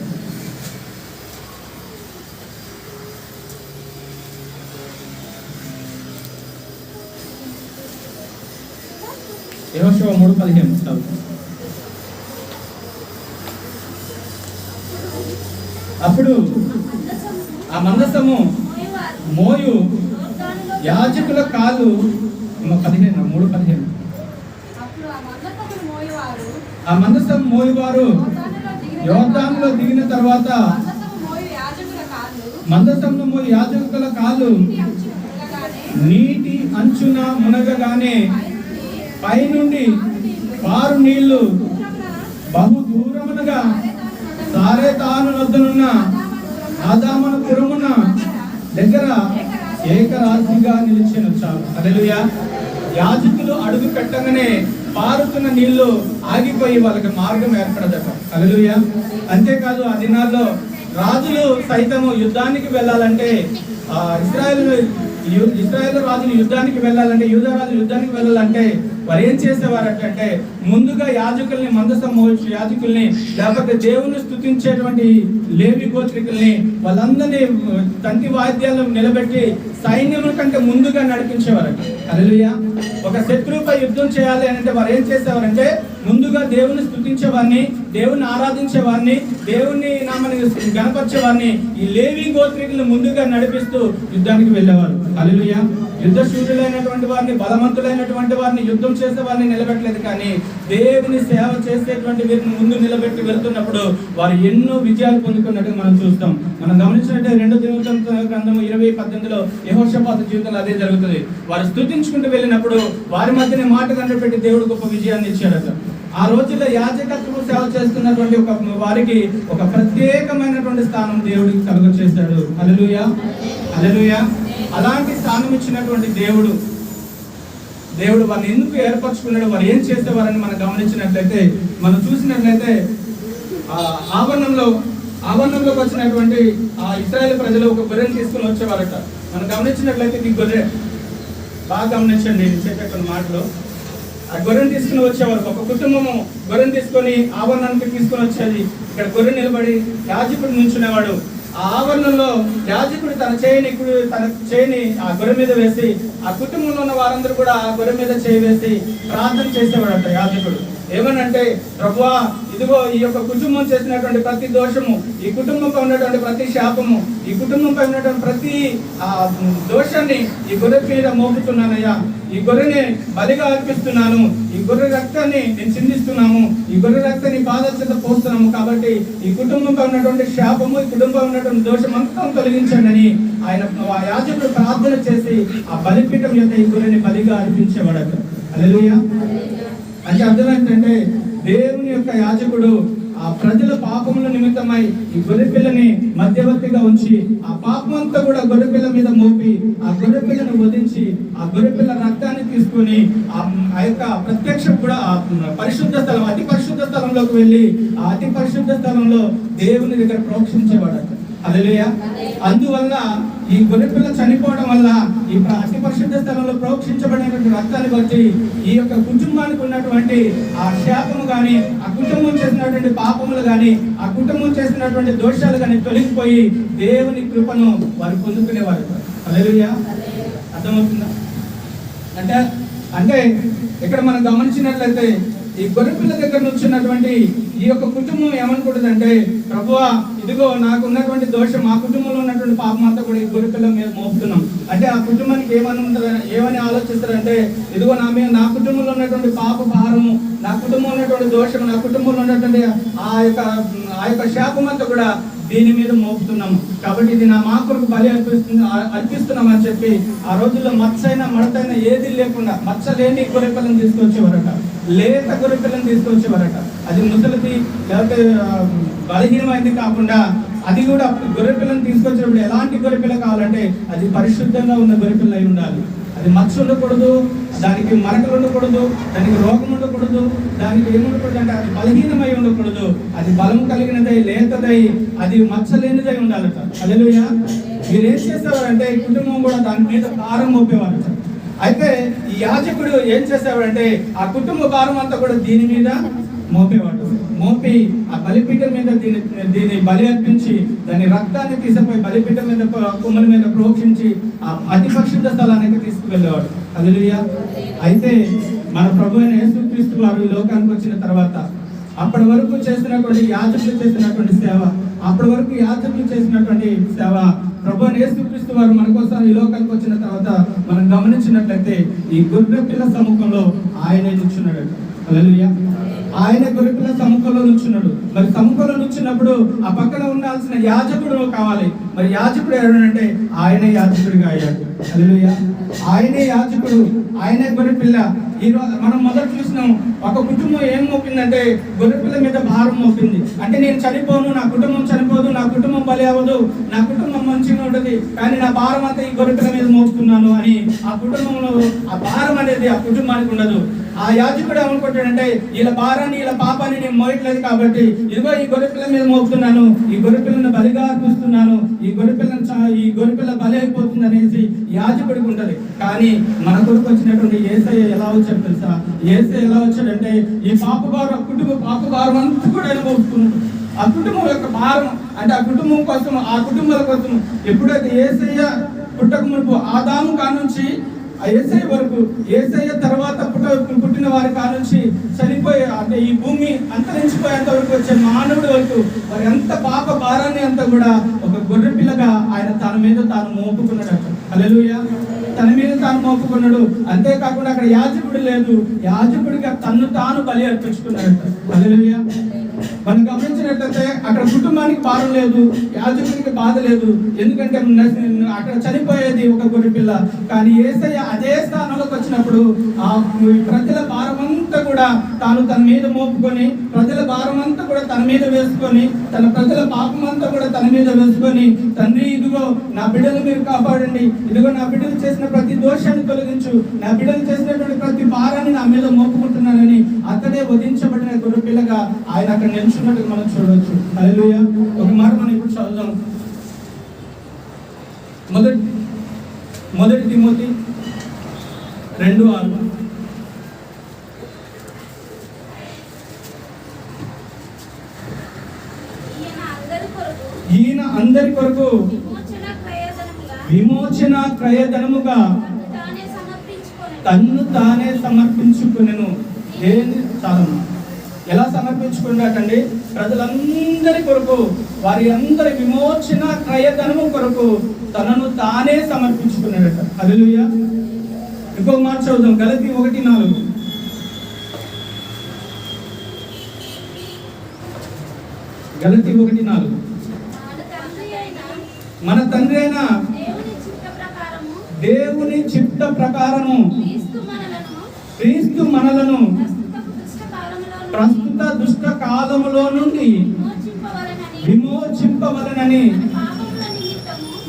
యెహోషువ 3:15. అప్పుడు ఆ మందసము మోయు యాజకుల కాలు 3:15. ఆ మందసం మోయువారు యోర్దానులో దిగిన తర్వాత మందసమును మోయు యాజకుల కాలు నీటి అంచున మునగగానే పైనుండి పారు నీళ్లు బహు దూరమునగా సారెతాను వద్దనున్న ఆదామను పురమున దగ్గర ఏకరాశిగా నిలిచెను. చాలు. హల్లెలూయా. యాజకులు అడుగు పెట్టగానే పారుతున్న నీళ్లు ఆగిపోయి వాళ్ళకి మార్గం ఏర్పడదట. హల్లెలూయా. అంతేకాదు ఆ దినాల్లో రాజులు సైతము యుద్ధానికి వెళ్ళాలంటే, ఇశ్రాయేలు రాజులు యుద్ధానికి వెళ్ళాలంటే, యూదా రాజులు యుద్ధానికి వెళ్ళాలంటే వారు ఏం చేసేవారంటే ముందుగా యాజకుల్ని, మందసం మోయు యాజకుల్ని, లేకపోతే దేవుని స్తుతించేటువంటి లేవి గోత్రికుల్ని వాళ్ళందరినీ తంతి వాయిద్యాలను నిలబెట్టి సైన్యముల కంటే ముందుగా నడిపించేవారట. హల్లెలూయా. ఒక శత్రువుపై యుద్ధం చేయాలి అంటే వారు ఏం చేసేవారంటే ముందుగా దేవుని స్తుతించేవారిని, దేవుని ఆరాధించేవారిని, దేవుని నామని గణపరిచేవారిని ఈ లేవి గోత్రికులను ముందుగా నడిపిస్తూ యుద్ధానికి వెళ్ళేవారు. హల్లెలూయా. యుద్ధ శూరులైనటువంటి వారిని, బలవంతులైనటువంటి వారిని, యుద్ధం చేసే వారిని నిలబెట్టలేదు, కానీ దేవుని సేవ చేసేటువంటి వీరిని ముందు నిలబెట్టి వెళ్తున్నప్పుడు వారు ఎన్నో విజయాలు పొందుకున్నట్టుగా మనం చూస్తాం. మనం గమనించినట్టే 2 దినవృత్తాంత గ్రంథం 20:18 యెహోషాపాతు జీవితంలో అదే జరుగుతుంది. వారు స్తుతించుకుంటూ వెళ్ళినప్పుడు వారి మధ్యనే మాట కంటపెట్టి దేవుడు గొప్ప విజయాన్ని ఇచ్చాడట. ఆ రోజుల్లో యాజకత్వం సేవ చేస్తున్నటువంటి ఒక వారికి ఒక ప్రత్యేకమైనటువంటి స్థానం దేవుడికి కలుగ చేశాడు. హల్లెలూయా, హల్లెలూయా. అలాంటి స్థానం ఇచ్చినటువంటి దేవుడు వారిని ఎందుకు ఏర్పరచుకున్నాడు, వారు ఏం చేసేవారని మనం గమనించినట్లయితే, మనం చూసినట్లయితే ఆవరణంలోకి వచ్చినటువంటి ఆ ఇశ్రాయేలు ప్రజలు ఒక గొర్రెని తీసుకుని వచ్చేవారట. మనం గమనించినట్లయితే ఈ గొర్రె బాగా గమనించండి, నేను చెప్పేటువంటి మాటలు. ఆ గొర్రెని తీసుకుని వచ్చేవారు. ఒక కుటుంబము గొర్రెని తీసుకొని ఆవరణానికి తీసుకొని వచ్చేది. ఇక్కడ గొర్రె నిలబడి యాజకుడు నుంచునేవాడు. ఆ ఆవరణంలో యాజకుడు తన చేయిని ఆ గొర్రె మీద వేసి, ఆ కుటుంబంలో ఉన్న వారందరూ కూడా ఆ గొర్రె మీద చేయి వేసి ప్రార్థన చేసేవాడట యాజకుడు. ఏమనంటే, ప్రభువా, ఇదిగో ఈ యొక్క కుటుంబం చేసినటువంటి ప్రతి దోషము, ఈ కుటుంబంపై ఉన్నటువంటి ప్రతి శాపము, ఈ కుటుంబంపై ఉన్నటువంటి ప్రతి దోషాన్ని ఈ గొర్రె మీద మోపుతున్నానయ్యా. ఈ గొర్రెని బలిగా అర్పిస్తున్నాను. ఈ గొర్రె రక్తాన్ని నేను చిందిస్తున్నాము. ఈ గొర్రె రక్తాన్ని పాదాల చేత పోస్తున్నాము. కాబట్టి ఈ కుటుంబంపై ఉన్నటువంటి శాపము, ఈ కుటుంబంపై ఉన్నటువంటి దోషం అంతా తొలగించండి అని ఆయన యాజకుడు ప్రార్థన చేసి ఆ బలిపీఠం యొక్క ఈ గొర్రెని బలిగా అర్పించేవాడట. హల్లెలూయా. అంటే అర్థం ఏంటంటే, దేవుని యొక్క యాజకుడు ఆ ప్రజల పాపముల నిమిత్తమై ఈ గొర్రెపిల్లని మధ్యవర్తిగా ఉంచి ఆ పాపమంతా కూడా గొర్రెపిల్ల మీద మోపి ఆ గొర్రెపిల్లను వధించి ఆ గొర్రెపిల్ల రక్తాన్ని తీసుకొని ఆ యొక్క ప్రత్యక్ష కూడా పరిశుద్ధ స్థలం, అతి పరిశుద్ధ స్థలంలోకి వెళ్ళి ఆ అతి పరిశుద్ధ స్థలంలో దేవుని దగ్గర ప్రోక్షించేవాడట. హల్లెలూయా. అందువల్ల ఈ గొర్రెపిల్ల చనిపోవడం వల్ల ఈ అతి పరిశుద్ధ స్థలంలో ప్రోక్షించబడినటువంటి రక్తాన్ని బట్టి ఈ యొక్క కుటుంబానికి ఉన్నటువంటి ఆ శాపము కానీ, ఆ కుటుంబం చేసినటువంటి పాపములు కానీ, ఆ కుటుంబం చేసినటువంటి దోషాలు కానీ తొలగిపోయి దేవుని కృపను వారు పొందుకునేవారు. హల్లెలూయా. అర్థమవుతుందా? అంటే ఇక్కడ మనం గమనించినట్లయితే ఈ గొర్రెపిల్ల దగ్గర నుంచున్నటువంటి ఈ యొక్క కుటుంబం ఏమనుకుంటుందంటే, ప్రభువా, ఇదిగో నాకు ఉన్నటువంటి దోషం, ఆ కుటుంబంలో ఉన్నటువంటి పాపం అంతా కూడా ఈ గొర్రెపిల్ల మీద మోపుతున్నాం. అంటే ఆ కుటుంబానికి ఏమని ఆలోచిస్తారంటే, ఇదిగో నా కుటుంబంలో ఉన్నటువంటి పాప భారము, నా కుటుంబంలో ఉన్నటువంటి దోషం, నా కుటుంబంలో ఉన్నటువంటి ఆ యొక్క శాపం అంతా కూడా దీని మీద మోపుతున్నాము. కాబట్టి ఇది మా కొరకు బలి అర్పిస్తున్నాం అని చెప్పి ఆ రోజుల్లో మచ్చైనా మడతైనా ఏది లేకుండా మచ్చ లేని గొర్రెపిల్లని తీసుకొచ్చేవారట. లేత గొర్రెపిల్లని తీసుకొచ్చేవారట. అది ముసలిది లేకపోతే బలహీనమైంది కాకుండా, అది కూడా గొర్రెపిల్లని తీసుకొచ్చినప్పుడు ఎలాంటి గొర్రెపిల్ల కావాలంటే అది పరిశుద్ధంగా ఉన్న గొర్రెపిల్ల అయి ఉండాలి. అది మచ్చ ఉండకూడదు, దానికి మరకలు ఉండకూడదు, దానికి రోగం ఉండకూడదు, దానికి ఏముండకూడదు అంటే అది బలహీనమై ఉండకూడదు. అది బలం కలిగినదై, లేతదై, అది మచ్చ లేనిదై ఉండాలట. హల్లెలూయా. మీరు ఏం చేసేవారంటే ఈ కుటుంబం కూడా దాని మీద భారం మోపేవారట. అయితే ఈ యాజకుడు ఏం చేసేవాడంటే ఆ కుటుంబ భారం అంతా కూడా దీని మీద మోపేవాడు. మోపి ఆ బలిపీఠం మీద దీన్ని బలి అర్పించి దాని రక్తాన్ని తీసుకుపోయి బలిపీఠం మీద కొమ్మల మీద ప్రోక్షించి ఆ అతి పరిశుద్ధ స్థలానికి తీసుకువెళ్ళేవాడు. హల్లెలూయా. అయితే మన ప్రభు అయిన యేసుక్రీస్తు వారు ఈ లోకానికి వచ్చిన తర్వాత అప్పటి వరకు చేసినటువంటి యాజకులు చేసినటువంటి సేవ, అప్పటి వరకు యాజకులు చేసినటువంటి సేవ ప్రభు అయిన యేసుక్రీస్తు వారు మన కోసం ఈ లోకానికి వచ్చిన తర్వాత మనం గమనించినట్లయితే ఈ గొర్రెపిల్ల సముఖంలో ఆయనే నిల్చున్నాడు. హల్లెలూయా. ఆయన గొర్రెపిల్ల సముఖంలో నుంచున్నాడు. మరి సముఖంలో నుంచున్నప్పుడు ఆ పక్కన ఉండాల్సిన యాజకుడు కావాలి. మరి యాజకుడు ఎవరంటే ఆయనే యాజకుడిగా అయ్యాడు. హల్లెలూయా. ఆయనే యాజకుడు, ఆయనే గొర్రెపిల్ల. ఈరోజు మనం మొదట చూసినాం, ఒక కుటుంబం ఏం మోపిందంటే గొర్రెపిల్ల మీద భారం మోపింది. అంటే నేను చనిపోను, నా కుటుంబం చనిపోదు, నా కుటుంబం బలి అవ్వదు, నా కుటుంబం మంచిగా ఉంటుంది, కానీ నా భారం అంతా ఈ గొర్రెపిల్ల మీద మోపుతున్నాను అని ఆ కుటుంబంలో ఆ భారం అనేది ఆ కుటుంబానికి ఉండదు. ఆ యాజకుడు ఏమనుకుంటాడంటే, వీళ్ళ భారాన్ని, వీళ్ళ పాపాన్ని నేను మోయట్లేదు కాబట్టి ఇదిగో ఈ గొర్రెపిల్ల మీద మోపుతున్నాను, ఈ గొర్రెపిల్లను బలిగా అర్పిస్తున్నాను, ఈ గొర్రెపిల్ల బలి అయిపోతుంది అనేసి యాజకుడికి ఉంటది. కానీ మన కొరకు వచ్చినటువంటి యేసయ్య ఎలా వచ్చాడు తెలుసా? యేసయ్య ఎలా వచ్చాడంటే ఈ పాప భారం అంతా కూడా ఆయన మోపుతున్నాడు. ఆ కుటుంబం యొక్క భారం అంటే ఆ కుటుంబం కోసం, ఆ కుటుంబాల కోసం ఎప్పుడైతే యేసయ్య పుట్టక మునుపు ఆదాము కానుంచి ఆ యేసయ్య వరకు, యేసయ్య తర్వాత పుట్టిన వారి కానుంచి చనిపోయే అంటే ఈ భూమి అంతరించిపోయేంత వరకు వచ్చే మానవుడి వరకు వారి అంత పాప భారాన్ని అంతా కూడా ఒక గొర్రెపిల్లగా ఆయన తన మీద తాను మోపుకున్నాడు. హల్లెలూయా. తన మీద తాను మోపుకున్నాడు. అంతేకాకుండా అక్కడ యాజకుడు లేదు, యాజకుడిగా తన్ను తాను బలి అర్పించుకున్నాడు. హల్లెలూయా. మనం గమనించినట్లయితే అక్కడ కుటుంబానికి భారం లేదు, యాజకునికి బాధ లేదు, ఎందుకంటే అక్కడ చనిపోయేది ఒక గొర్రె పిల్ల. కానీ యేసయ్య అదే స్థానంలోకి వచ్చినప్పుడు ఆ ప్రజల భారం అంతా కూడా తాను తన మీద మోపుకొని, ప్రజల భారం అంతా కూడా తన మీద వేసుకొని, తన ప్రజల పాపం అంతా కూడా తన మీద వేసుకొని, తండ్రి ఇదిగో నా బిడ్డలు మీరు కాపాడండి, ఇదిగో నా బిడ్డలు చేసిన ప్రతి దోషాన్ని తొలగించు, నా బిడ్డలు చేసినటువంటి ప్రతి భారాన్ని నా మీద మోపుకుంటున్నానని అక్కడే వధించబడిన గొర్రె పిల్లగా ఆయన అక్కడ నిల్చున్నట్టుగా మనం చూడవచ్చు. హల్లెలూయా. ఒక మాట మనం ఇప్పుడు చదువుదాం. మొదటి తిమోతి 2:6. ఈయన అందరి కొరకు విమోచన క్రయధనముగా తన్ను తానే సమర్పించుకునెను. చాలా ఎలా సమర్పించుకున్నాకండి? ప్రజలందరి కొరకు, వారి అందరి విమోచన క్రయధనము కొరకు తనను తానే సమర్పించుకున్నాడట. హల్లెలూయా. ఇంకొక మాట చదువుదాం. గలతీ 1:4. గలతీ 1:4. మన తండ్రి అయిన దేవుని చిత్త ప్రకారము క్రీస్తు మనలను ప్రస్తుత దుష్ట కాలములో నుండి విమోచింపవలనని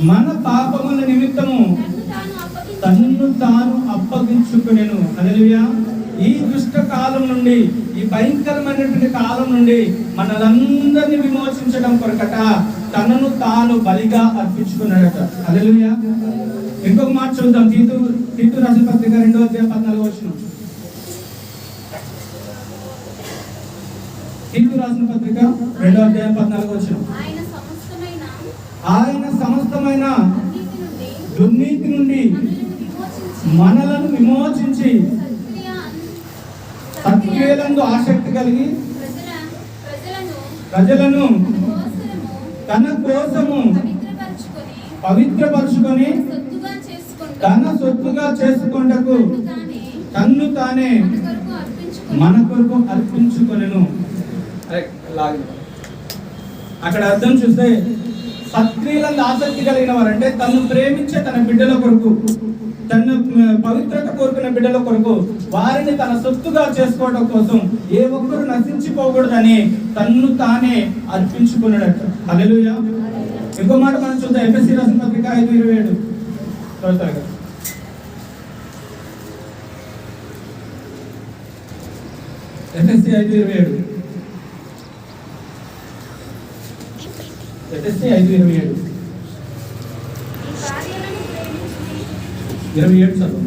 మన పాపముల నిమిత్తము తన్ను తాను అప్పగించుకునెను. హల్లెలూయా. ఈ దుష్ట కాలం నుండి, ఈ భయంకరమైనటువంటి కాలం నుండి మనలందరినీ విమోచించడం కొరకట తనను తాను బలిగా అర్పించుకున్నాడట. హల్లెలూయా. ఇంకొక మాట చూద్దాం. తీతు రాసిన పత్రిక 2:14. తీతు రాసిన పత్రిక 2:14. ఆయన సమస్తమైన దుర్నీతి నుండి మనలను విమోచించి సత్క్రియలందు ఆసక్తి కలిగి ప్రజలను తన కోసము పవిత్రపరుచుకొని తన సొత్తుగా చేసుకొనుటకు తన్ను తానే మన కొరకు అర్పించుకొనెను. అక్కడ అర్థం చూస్తే సత్క్రియలందు ఆసక్తి కలిగిన వారంటే తను ప్రేమించే తన బిడ్డల కొరకు, తన పవిత్రత కోరుకున్న బిడ్డల కొరకు, వారిని తన సొత్తుగా చేసుకోవడం కోసం ఏ ఒక్కరు నశించిపోకూడదని తన్ను తానే అర్పించుకున్నాడట. హల్లెలూయా. ఇంకో మాట మనం చూద్దాం. ఎఫెసీ రాసిన పత్రిక 5:27. ఎఫెసీ 5:27. ఎఫెసీ 5:27. 27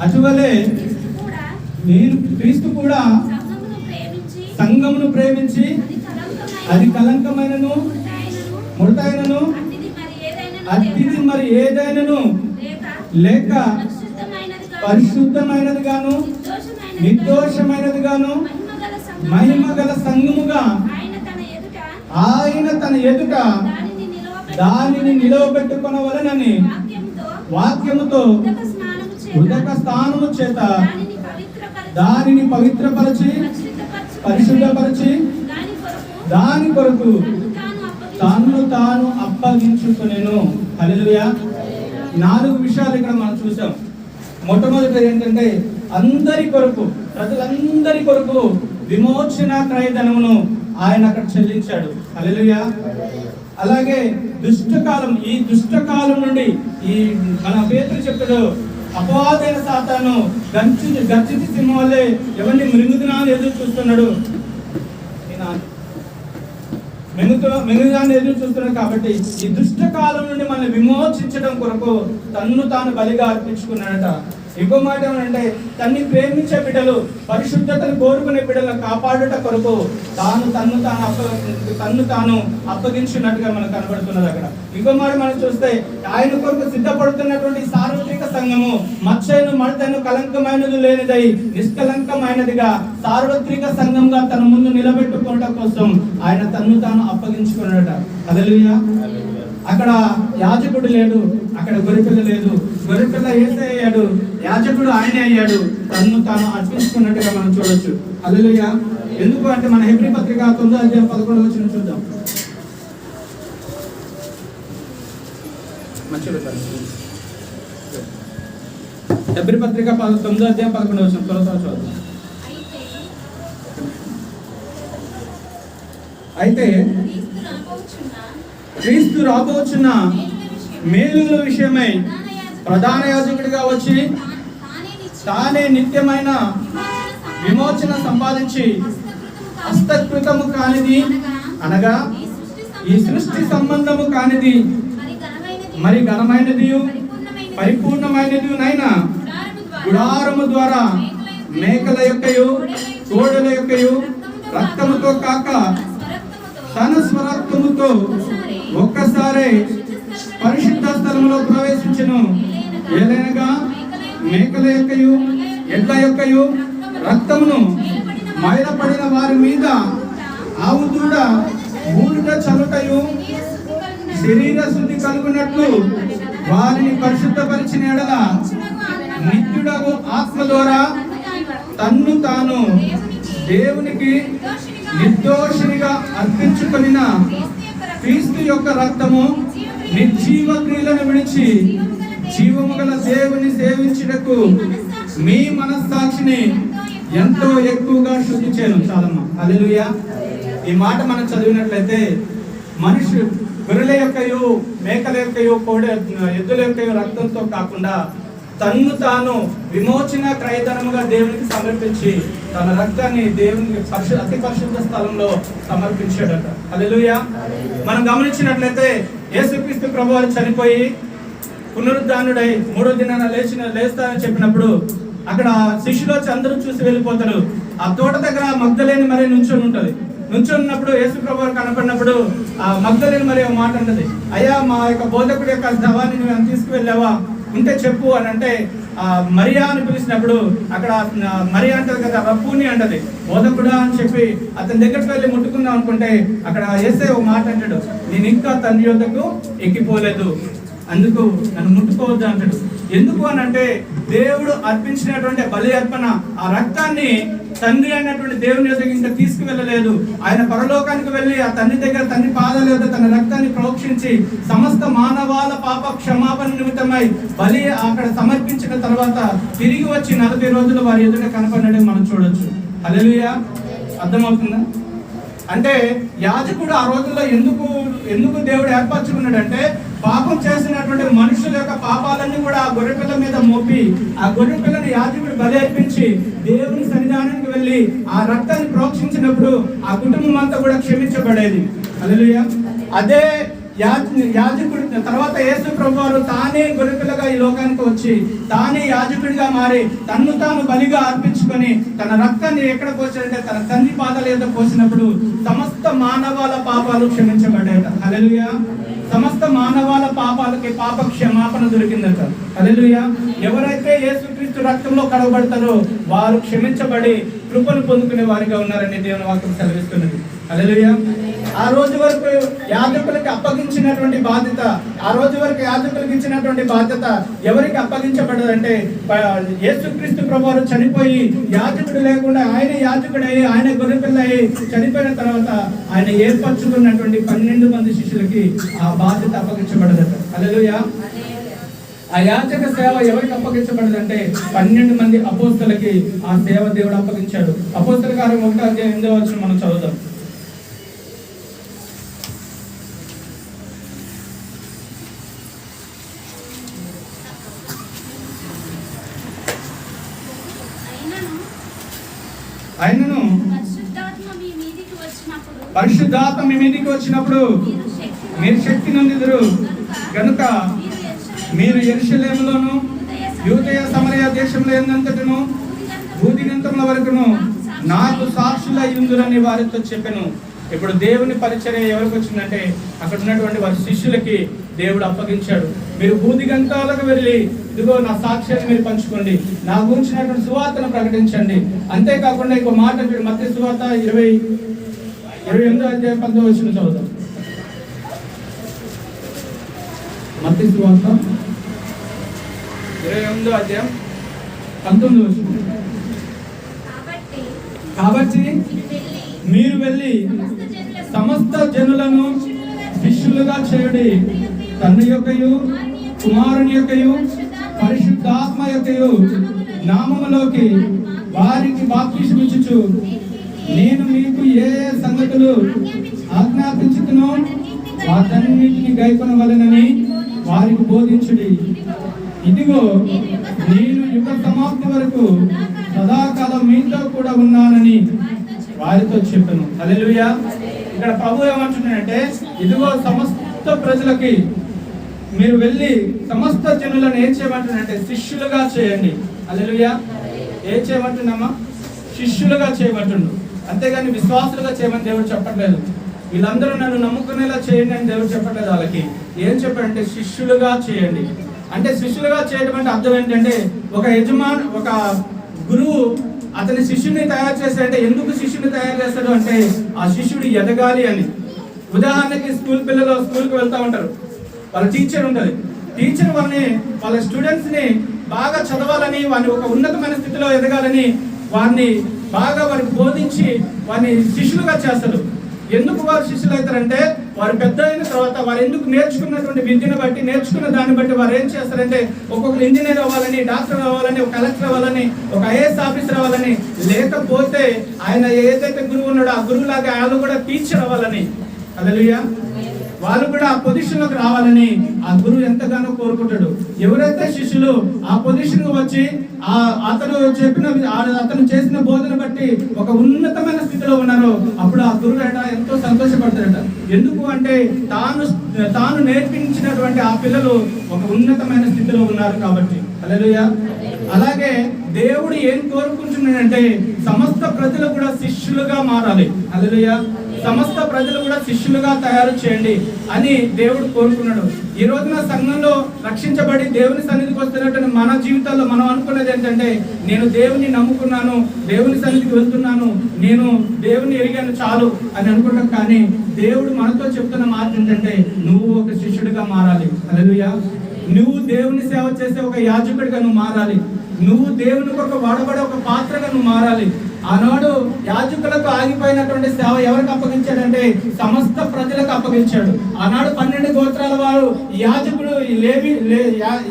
అటువలే మీరు క్రీస్తు కూడా సంఘమును ప్రేమించి అది కలంకమైనను ముడతైనను అట్టిది మరి ఏదైనను లేక పరిశుద్ధమైనది గాను నిర్దోషమైనది గాను మహిమ గల సంఘముగా ఆయన తన ఎదుట దానిని నిలవబెట్టుకొనవలెనని వాక్యముతో ఉదక స్నానము చేత దానిని పవిత్రపరచి పరిశుద్ధపరచి దాని కొరకు తన్ను తాను అప్పగించుకొనెను. హల్లెలూయా. 4 విషయాలు ఇక్కడ మనం చూసాం. మొట్టమొదటి ఏంటంటే అందరి కొరకు, ప్రజలందరి కొరకు విమోచన క్రయధనమును ఆయన అక్కడ చెల్లించాడు. హల్లెలూయా. అలాగే దుష్టకాలం, ఈ దుష్టకాలం నుండి ఈ మన పేతురు చెప్పాడు, అపవాదైన సాతాను గర్జించి సింహం వల్లే ఎవరిని మృంగుతున్నాను ఎదురు చూస్తున్నాడు, మెనుగాన్ని ఎదురు చూస్తున్నాడు. కాబట్టి ఈ దుష్ట కాలం నుండి మనల్ని విమోచించడం కొరకు తన్ను తాను బలిగా అర్పించుకున్నాడట. ఇంకో మాట ఏమంటే తన్ని ప్రేమించే బిడ్డలు, పరిశుద్ధతను కోరుకునే బిడ్డలను కాపాడుట కొరకు తన్ను తాను అప్పగించినట్టుగా మనకు కనబడుతున్నది అక్కడ. ఇంకో మాట మనం చూస్తే ఆయన కొరకు సిద్ధపడుతున్నటువంటి సార్వత్రిక సంఘము మచ్చైన మడతైన కలంకమైనది లేనిదై నిష్కలంకమైనదిగా సార్వత్రిక సంఘంగా తన ముందు నిలబెట్టుకోవడం కోసం ఆయన తన్ను తాను అప్పగించుకున్నాడట. హల్లెలూయా. అక్కడ యాజకుడు లేడు, అక్కడ గొర్రెపిల్ల లేదు. గొర్రెపిల్ల యేసే అయ్యాడు, యాజకుడు ఆయనే అయ్యాడు. తన్ను తాను అర్పించుకున్నట్టుగా మనం చూడొచ్చు. హల్లెలూయా. ఎందుకు అంటే మన హెబ్రీ పత్రిక 9:11 చూద్దాం. హెబ్రీ పత్రిక 9:11 త్వరగా చూద్దాం. అయితే క్రీస్తు రాబోచున్న మేలుల విషయమై ప్రధాన యాజకుడిగా వచ్చి తానే నిత్యమైన విమోచన సంపాదించి హస్తకృతము కానిది అనగా ఈ సృష్టి సంబంధము కానిది మరి ఘనమైనది పరిపూర్ణమైనది నైనా గుడారము ద్వారా మేకల యొక్కయు కోడెల యొక్కయు రక్తముతో కాక తన స్వరక్తముతో ఒక్కసారి పరిశుద్ధ స్థలములో ప్రవేశించును. ఏలైనగా మేకల యొక్కయు ఎడ్ల యొక్కయు రక్తమును మైలపడిన వారి మీద ఆవు దూడ బూడిద చలుటయు శరీర శుద్ధి కలుగునట్లు వారిని పరిశుద్ధపరిచిన ఎడల నిత్యుడగు ఆత్మ ద్వారా తన్ను తాను దేవునికి నిర్దోషినిగా అర్పించుకొనిన క్రీస్తు యొక్క రక్తము నిర్జీవ క్రియలను విడిచి జీవము గల దేవుని సేవించుటకు మీ మనస్సాక్షిని ఎంతో ఎక్కువగా శుద్ధి చేయను. చాలమ్మా, హల్లెలూయా. ఈ మాట మనం చదివినట్లయితే మనుషులు గొర్రెల యొక్కయు మేకల యొక్కయు కోడె ఎద్దుల యొక్కయు రక్తంతో కాకుండా తన్ను తాను విమోచన క్రయధనముగా దేవునికి సమర్పించి తన రక్తాన్ని దేవునికి అతి పరిశుద్ధ స్థలంలో సమర్పించాడట. హల్లెలూయా. మనం గమనించినట్లయితే యేసుక్రీస్తు ప్రభువారు చనిపోయి పునరుద్ధానుడై 3వ దినాన లేస్తానని చెప్పినప్పుడు అక్కడ శిష్యులు వచ్చి అందరూ చూసి వెళ్ళిపోతారు. ఆ తోట దగ్గర మగ్దలేని మరి నుంచొని ఉంటది. నుంచున్నప్పుడు యేసు ప్రభువారు కనపడినప్పుడు ఆ మగ్దలేని మరి ఒక మాట అంటది, అయ్యా మా యొక్క బోధకుడి యొక్క శవాన్ని నువ్వు తీసుకువెళ్ళావా, ఉంటే చెప్పు అని అంటే మరియా అని పిలిచినప్పుడు అక్కడ మరియా అంటది కదా, రబ్బూని అంటది, బోధకుడా అని చెప్పి అతని దగ్గరికి వెళ్ళి ముట్టుకుందాం అనుకుంటే అక్కడ యేసే ఒక మాట అంటాడు, నేను ఇంకా తండ్రి యొద్దకు ఎక్కిపోలేదు, అందుకు నన్ను ముట్టుకోవద్దు అంటాడు. ఎందుకు అని అంటే దేవుడు అర్పించినటువంటి బలి అర్పణ ఆ రక్తాన్ని తండ్రి అయినటువంటి దేవుని యొద్దకు ఇంకా తీసుకువెళ్ళలేదు. ఆయన పరలోకానికి వెళ్ళి ఆ తండ్రి దగ్గర తండ్రి పాదాల యొద్ద తన రక్తాన్ని ప్రోక్షించి సమస్త మానవాల పాప క్షమాపణ నిమిత్తమై బలి అక్కడ సమర్పించిన తర్వాత తిరిగి వచ్చి 40 రోజులు వారి ఎదుట కనపడడం మనం చూడొచ్చు. హల్లెలూయా. అర్థమవుతుందా? అంటే యాజకుడు ఆ రోజుల్లో ఎందుకు దేవుడు ఏర్పరచుకున్నాడంటే పాపం చేసినటువంటి మనుషుల యొక్క పాపాలన్నీ కూడా ఆ గొర్రెపిల్ల మీద మోపి ఆ గొర్రెపిల్లని యాజకుడు బలి అర్పించి దేవుని సన్నిధానానికి వెళ్ళి ఆ రక్తాన్ని ప్రోక్షించినప్పుడు ఆ కుటుంబం అంతా కూడా క్షమించబడేది. హల్లెలూయా. అదే యాజకుడు తర్వాత యేసు ప్రభువారు తానే గొర్రెపిల్లగా ఈ లోకానికి వచ్చి తానే యాజకుడిగా మారి తన్ను తాను బలిగా అర్పించుకొని తన రక్తాన్ని ఎక్కడ పోసాడంటే తన తండ్రి పాదాల మీద పోసినప్పుడు సమస్త మానవాల పాపాలు క్షమించబడ్డాయట. హల్లెలూయా. సమస్త మానవాల పాపాలకి పాప క్షమాపణ దొరికిందట. హల్లెలూయా. ఎవరైతే యేసుక్రీస్తు రక్తంలో కడగబడతారో వారు క్షమించబడి కృపను పొందుకునే వారిగా ఉన్నారని దేవుని వాక్యం సెలవిస్తున్నది. హల్లెలూయా. ఆ రోజు వరకు యాజకులకు అప్పగించినటువంటి బాధ్యత ఎవరికి అప్పగించబడదంటే యేసుక్రీస్తు ప్రభువారు చనిపోయి యాజకుడు లేకుండా ఆయన యాజకుడై ఆయన గొర్రెపిల్ల అయి చనిపోయిన తర్వాత ఆయన ఏర్పరచుకున్నటువంటి 12 మంది శిష్యులకి ఆ బాధ్యత అప్పగించబడదట. హల్లెలూయా. ఆ యాజక సేవ ఎవరికి అప్పగించబడదంటే 12 మంది అపోస్తలకి ఆ సేవ దేవుడు అప్పగించాడు. అపోస్తల కార్యం 1:8 మనం చదువుదాం. ఆయనను పరిశుద్ధాత్మ మీ మీదికి వచ్చినప్పుడు మీరు శక్తి నొందిదురు గనుక మీరు యెరూషలేములోను యూదయ సమరయ దేశంలో ఎందంతటను భూదిగంతముల వరకును నాకు సాక్షులై ఉందురని వారితో చెప్పెను. ఇప్పుడు దేవుని పరిచర్య ఎవరికి వచ్చిందంటే అక్కడ ఉన్నటువంటి వారి శిష్యులకి దేవుడు అప్పగించాడు. మీరు భూదిగంతాలకు వెళ్ళి ఇదిగో నా సాక్ష్యాన్ని మీరు పంచుకోండి, నా గురించినటువంటి సువార్తను ప్రకటించండి. అంతేకాకుండా ఇంకో మాట మత్తయి సువార్త 28:19 చదువుతాం. మత్తయి సువార్త 28:19. కాబట్టి మీరు వెళ్ళి సమస్త జనులను శిష్యులుగా చేయుడి, తండ్రి యొక్కయు కుమారుని యొక్కయు పరిశుద్ధాత్మ యొక్కయు నామములోకి వారికి బాప్తిసమిచ్చుచు నేను మీకు ఏ సంగతులు ఆజ్ఞాపించుతునో వాటన్నిటిని గైకొనవలెనని వారికి బోధించుడి. ఇదిగో నేను యుగ సమాప్తి వరకు సదాకాలం మీతో కూడా ఉన్నానని వారితో చెప్పాను. హల్లెలూయా. ఇక్కడ ప్రభు ఏమంటున్నాడంటే, ఇదిగో సమస్త ప్రజలకి మీరు వెళ్ళి సమస్త జనులను ఏం చేయమంటున్నాడంటే శిష్యులుగా చేయండి. హల్లెలూయా. ఏం చేయమంటున్నామా? శిష్యులుగా చేయమంటుండు, అంతేగాని విశ్వాసులుగా చేయమని దేవుడు చెప్పట్లేదు. వీళ్ళందరూ నన్ను నమ్ముకునేలా చేయండి అని దేవుడు చెప్పట్లేదు. వాళ్ళకి ఏం చెప్పాడంటే శిష్యులుగా చేయండి. అంటే శిష్యులుగా చేయడం అంటే అర్థం ఏంటంటే, ఒక గురువు అతని శిష్యుడిని తయారు చేస్తాడంటే ఎందుకు శిష్యుడిని తయారు చేస్తాడు అంటే ఆ శిష్యుడు ఎదగాలి అని. ఉదాహరణకి స్కూల్ పిల్లలు స్కూల్కి వెళ్తూ ఉంటారు, వాళ్ళ టీచర్ ఉంటుంది. టీచర్ వాళ్ళ స్టూడెంట్స్ని బాగా చదవాలని, వారిని ఒక ఉన్నతమైన స్థితిలో ఎదగాలని వారిని వారికి బోధించి వారిని శిష్యులుగా చేస్తారు. ఎందుకు వారు శిష్యులు అవుతారంటే వారు పెద్ద అయిన తర్వాత వారు ఎందుకు నేర్చుకున్నటువంటి విద్యను బట్టి, నేర్చుకున్న దాన్ని బట్టి వారు ఏం చేస్తారంటే ఒక్కొక్కరు ఇంజనీర్ అవ్వాలని, డాక్టర్ అవ్వాలని, ఒక కలెక్టర్ అవ్వాలని, ఒక ఐఏఎస్ ఆఫీసర్ అవ్వాలని, లేకపోతే ఆయన ఏదైతే గురువు ఉన్నాడో ఆ గురువు లాగా వాళ్ళు కూడా టీచర్ అవ్వాలని. హల్లెలూయా. వాళ్ళు కూడా ఆ పొజిషన్లోకి రావాలని ఆ గురువు ఎంతగానో కోరుకుంటాడు. ఎవరైతే శిష్యులు ఆ పొజిషన్ వచ్చి అతను చేసిన బోధన బట్టి ఒక ఉన్నతమైన స్థితిలో ఉన్నారో అప్పుడు ఆ గురువు ఎంతో సంతోషపడతాడట. ఎందుకు అంటే తాను నేర్పించినటువంటి ఆ పిల్లలు ఒక ఉన్నతమైన స్థితిలో ఉన్నారు కాబట్టి. హల్లెలూయా. అలాగే దేవుడు ఏం కోరుకుంటున్నాడంటే సమస్త ప్రజలు కూడా శిష్యులుగా మారాలి. హల్లెలూయా. సమస్త ప్రజలు కూడా శిష్యులుగా తయారు చేయండి అని దేవుడు కోరుకున్నాడు. ఈ రోజున సంఘంలో రక్షించబడి దేవుని సన్నిధికి వస్తున్నట్టు మన జీవితాల్లో మనం అనుకున్నది ఏంటంటే, నేను దేవుని నమ్ముకున్నాను, దేవుని సన్నిధికి వెళ్తున్నాను, నేను దేవుని ఎరిగాను చాలు అని అనుకుంటాం. కానీ దేవుడు మనతో చెప్తున్న మాట ఏంటంటే నువ్వు ఒక శిష్యుడిగా మారాలి. హల్లెలూయా. నువ్వు దేవుని సేవ చేసే ఒక యాజకుడిగా నువ్వు మారాలి. నువ్వు దేవునికి ఒక వాడబడే ఒక పాత్రగా నువ్వు మారాలి. ఆనాడు యాజకులకు ఆగిపోయినటువంటి సేవ ఎవరికి అప్పగించాడంటే సమస్త ప్రజలకు అప్పగించాడు. ఆనాడు 12 గోత్రాల వారు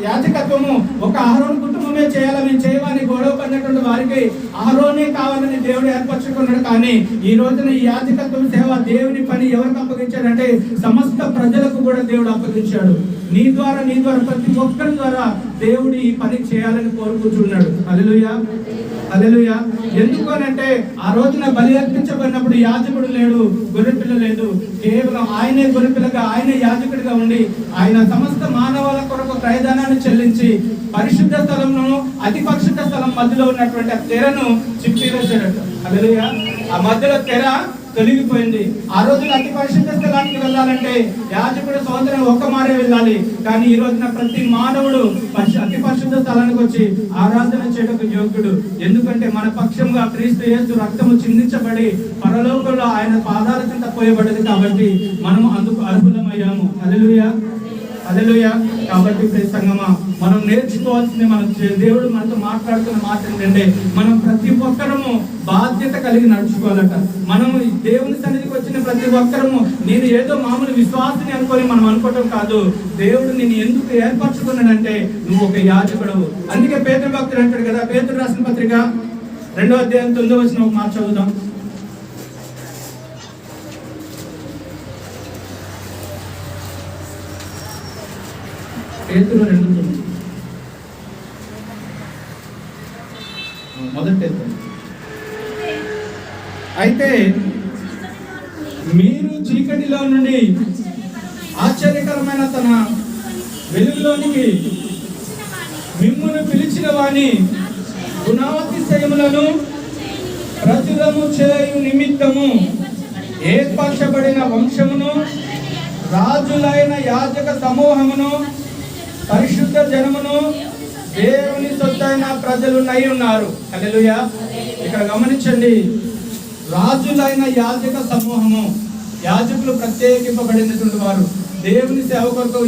యాజకత్వము ఒక అహరోను కుటుంబమే చేయాలి, మేము చేయమని గొడవ పడినటువంటి వారికి అహరోనే కావాలని దేవుడు ఏర్పరచుకున్నాడు. కానీ ఈ రోజున ఈ యాజకత్వం సేవ దేవుని పని ఎవరికి అప్పగించాడంటే సమస్త ప్రజలకు కూడా దేవుడు అప్పగించాడు. నీ ద్వారా ప్రతి ఒక్కరి ద్వారా దేవుడు ఈ పని చేయాలని కోరుకుంటున్నాడు. హల్లెలూయా. హల్లెలూయా. ఎందుకు అంటే ఆ రోజున బలి అర్పించబడినప్పుడు యాజకుడు లేడు, గొర్రెపిల్ల లేదు. కేవలం ఆయనే గొర్రెపిల్లగా, ఆయనే యాజకుడిగా ఉండి ఆయన సమస్త మానవాల కొరకు క్రయధనాన్ని చెల్లించి పరిశుద్ధ స్థలంలో అతి పరిశుద్ధ స్థలం మధ్యలో ఉన్నటువంటి ఆ తెరను చింపివేశాడట. హల్లెలూయా. ఆ మధ్యలో తెర తొలగిపోయింది. ఆ రోజున అతి పరిశుద్ధ స్థలానికి వెళ్ళాలంటే యాజకుడు సంవత్సరం ఒక్క మారే వెళ్ళాలి. కానీ ఈ రోజున ప్రతి మానవుడు అతి పరిశుద్ధ స్థలానికి వచ్చి ఆరాధన చేయడానికి యోగ్యుడు. ఎందుకంటే మన పక్షంగా క్రీస్తు యేసు రక్తము చిందించబడి పరలోకంలో ఆయన పాదాల కింద పోయబడ్డది కాబట్టి మనం అందుకు అర్హులమయ్యాము. హల్లెలూయా. హల్లెలూయా. కాబట్టి సంగమా మనం నేర్చుకోవాల్సింది, మన దేవుడు మనతో మాట్లాడుతున్న మాట ఏంటంటే మనం ప్రతి ఒక్కరము బాధ్యత కలిగి నడుచుకోవాలట. మనము దేవుని సన్నిధికి వచ్చిన ప్రతి ఒక్కరము నేను ఏదో మామూలు విశ్వాసిని అనుకొని మనం అనుకోవటం కాదు. దేవుడు నేను ఎందుకు ఏర్పరచుకున్నాడంటే నువ్వు ఒక యాజకుడవు. అందుకే పేతురు భక్తుడు అంటాడు కదా, పేతురు రాసిన పత్రిక 2వ అధ్యాయం 9వ వచనం ఒక మాట చదువుదాం. పేతురు 2:9 మొదటి. అయితే మీరు చీకటిలో నుండి ఆశ్చర్యకరమైన తన వెలుగులోనికి మిమ్మును పిలిచిన వాని గుణాతిశయములను ప్రచురము చేయు నిమిత్తము ఏర్పరచబడిన వంశమును, రాజులైన యాజక సమూహమును, పరిశుద్ధ జనమును, దేవుని సొత్తైన ప్రజలు నై ఉన్నారు. హల్లెలూయా. ఇక్కడ గమనించండి, రాజులైన యాజక సమూహము, యాజకులు ప్రత్యేకింపబడినటువంటి వారు, దేవుని సేవ కొరకు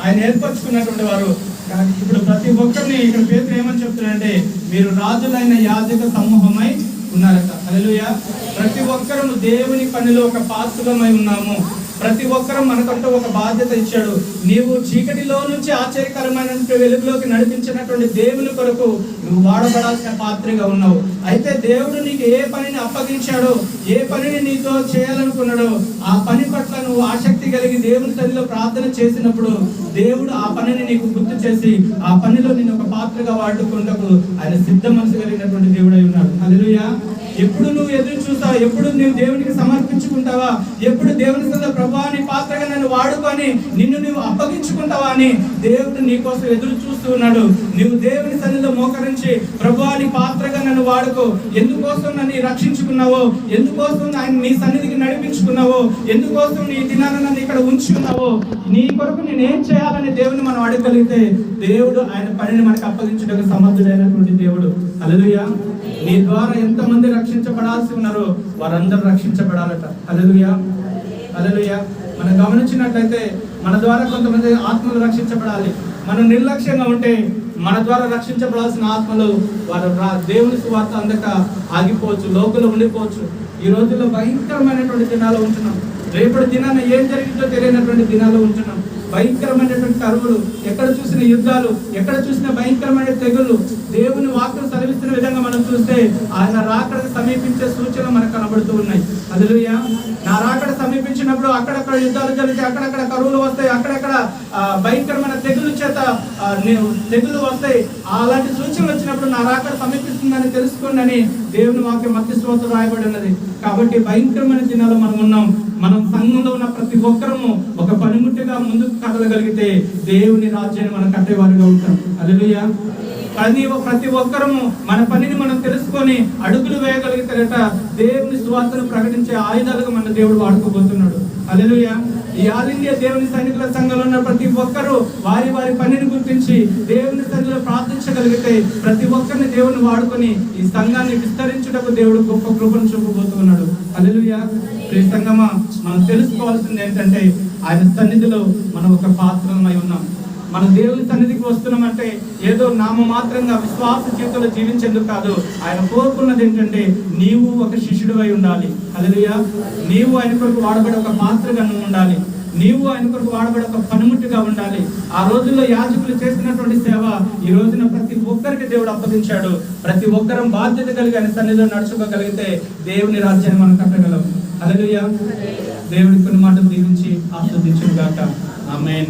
ఆయన ఏర్పరచుకున్నటువంటి వారు. ఇప్పుడు ప్రతి ఒక్కరిని ఇక్కడ పేతురు ఏమని చెప్తున్నాడంటే మీరు రాజులైన యాజక సమూహమై ఉన్నారట. హల్లెలూయా. ప్రతి ఒక్కరము దేవుని పనిలో ఒక పాత్రమై ఉన్నాము. ప్రతి ఒక్కరూ మనకంటూ ఒక బాధ్యత ఇచ్చాడు. నీవు చీకటిలో నుంచి ఆశ్చర్యకరమైన వెలుగులోకి నడిపించినటువంటి దేవుని కొరకు నువ్వు వాడబడాల్సిన పాత్రగా ఉన్నావు. అయితే దేవుడు నీకు ఏ పనిని అప్పగించాడో, ఏ పనిని నీతో చేయాలనుకున్నాడో ఆ పని పట్ల నువ్వు ఆసక్తి కలిగి దేవుని సన్నిధిలో ప్రార్థన చేసినప్పుడు దేవుడు ఆ పనిని నీకు గుర్తు చేసి ఆ పనిలో నేను ఒక పాత్రగా వాడుకుంటకు ఆయన సిద్ధ మనసు కలిగినటువంటి దేవుడై ఉన్నాడు. హల్లెలూయా. ఎప్పుడు నువ్వు ఎదురు చూస్తావా? ఎప్పుడు నువ్వు దేవునికి సమర్పించుకుంటావా? ఎప్పుడు దేవుని సన్నిధిలో ప్రభువా నీ పాత్రగా నన్ను వాడుకొని నిన్ను నువ్వు అప్పగించుకుంటావా అని దేవుడు నీ కోసం ఎదురు చూస్తూ ఉన్నాడు. నువ్వు దేవుని సన్నిధిలో మోకరించి ప్రభువా నీ పాత్రగా నన్ను వాడుకో, ఎందుకోసం నన్ను రక్షించుకున్నావో, ఎందుకోసం ఆయన నీ సన్నిధికి నడిపించుకున్నావో, ఎందుకోసం నీ దినాన్ని నన్ను ఇక్కడ ఉంచుకున్నావో, నీ కొరకు నేను ఏం చేయాలని దేవుని మనం అడగగలిగితే దేవుడు ఆయన పనిని మనకు అప్పగించడానికి సమర్థుడైనటువంటి దేవుడు. హల్లెలూయా. నీ ద్వారా ఎంతమంది రక్షించబడాల్సి ఉన్నారో వారందరూ రక్షించబడాలట. హల్లెలూయా. హల్లెలూయా. మనం గమనించినట్లయితే మన ద్వారా కొంతమంది ఆత్మలు రక్షించబడాలి. మనం నిర్లక్ష్యంగా ఉంటే మన ద్వారా రక్షించబడాల్సిన ఆత్మలు వారు దేవుని సువార్త అందక ఆగిపోవచ్చు, లోకంలో ఉండిపోవచ్చు. ఈ రోజుల్లో భయంకరమైనటువంటి దినాల్లో ఉంటున్నాం. రేపటి దినాన ఏం జరిగిందో తెలియనటువంటి దినాల్లో ఉంటున్నాం. భయంకరమైనటువంటి కరువులు, ఎక్కడ చూసిన యుద్ధాలు, ఎక్కడ చూసిన భయంకరమైన తెగుళ్ళు. దేవుని వాక్యం సెలవిస్తున్న విధంగా మనం చూస్తే ఆయన రాకడ సమీపించే సూచనలు మనకు కనబడుతూ ఉన్నాయి. హల్లెలూయా. నా రాకడ సమీపించినప్పుడు అక్కడక్కడ యుద్ధాలు జరిగితే, అక్కడక్కడ కరువులు వస్తాయి, అక్కడక్కడ భయంకరమైన తెగులు చేత తెగులు వస్తాయి. అలాంటి సూచనలు వచ్చినప్పుడు నా రాకడ సమీపిస్తుందని తెలుసుకోండి అని దేవుని వాక్యం మత్తయి స్తోత్రం రాయబడి ఉన్నది. కాబట్టి భయంకరమైన దినాలు మనం ఉన్నాం. మనం సంఘంలో ఉన్న ప్రతి ఒక్కరము ఒక పనిముట్టుగా ముందుకు కదలగలిగితే దేవుని రాజ్యాన్ని మనం కట్టేవారుగా ఉంటాం. హల్లెలూయా. ప్రతి ఒక్కరము మన పనిని మనం తెలుసుకొని అడుగులు వేయగలిగితేట దేవుని సువార్తను ప్రకటించే ఆయుధాలుగా మన దేవుడు వాడుకోబోతున్నాడు. హల్లెలూయా. ఈ ఆల్ ఇండియా దేవుని సైనికుల సంఘంలో ఉన్న ప్రతి ఒక్కరూ వారి వారి పనిని గుర్తించి దేవుని సన్నిధిలో ప్రార్థించగలిగితే ప్రతి ఒక్కరిని దేవుని వాడుకొని ఈ సంఘాన్ని విస్తరించుటకు దేవుడు గొప్ప కృపను చూపబోతున్నాడు. హల్లెలూయా. ఈ సంఘమా, మనం తెలుసుకోవాల్సింది ఏంటంటే ఆయన సన్నిధిలో మనం ఒక పాత్రమై ఉన్నాం. మన దేవుని సన్నిధికి వస్తున్నామంటే ఏదో నామమాత్రంగా విశ్వాస జీవితంలో జీవించేందుకు కాదు. ఆయన కోరుకున్నది ఏంటంటే నీవు ఒక శిష్యుడివై ఉండాలి. హల్లెలూయా. నీవు ఆయన కొరకు వాడబడే ఒక పాత్రగా నువ్వు ఉండాలి. నీవు ఆయన కొరకు వాడబడే ఒక పనిముట్టుగా ఉండాలి. ఆ రోజుల్లో యాజకులు చేసినటువంటి సేవ ఈ రోజున ప్రతి ఒక్కరికి దేవుడు అప్పగించాడు. ప్రతి ఒక్కరం బాధ్యత కలిగి ఆయన సన్నిధిలో నడుచుకోగలిగితే దేవుని రాజ్యాన్ని మనం కట్టగలం. హల్లెలూయా. దేవుడి కొన్ని మాటలు దీవించి ఆశీర్వదించును గాక. ఆమేన్.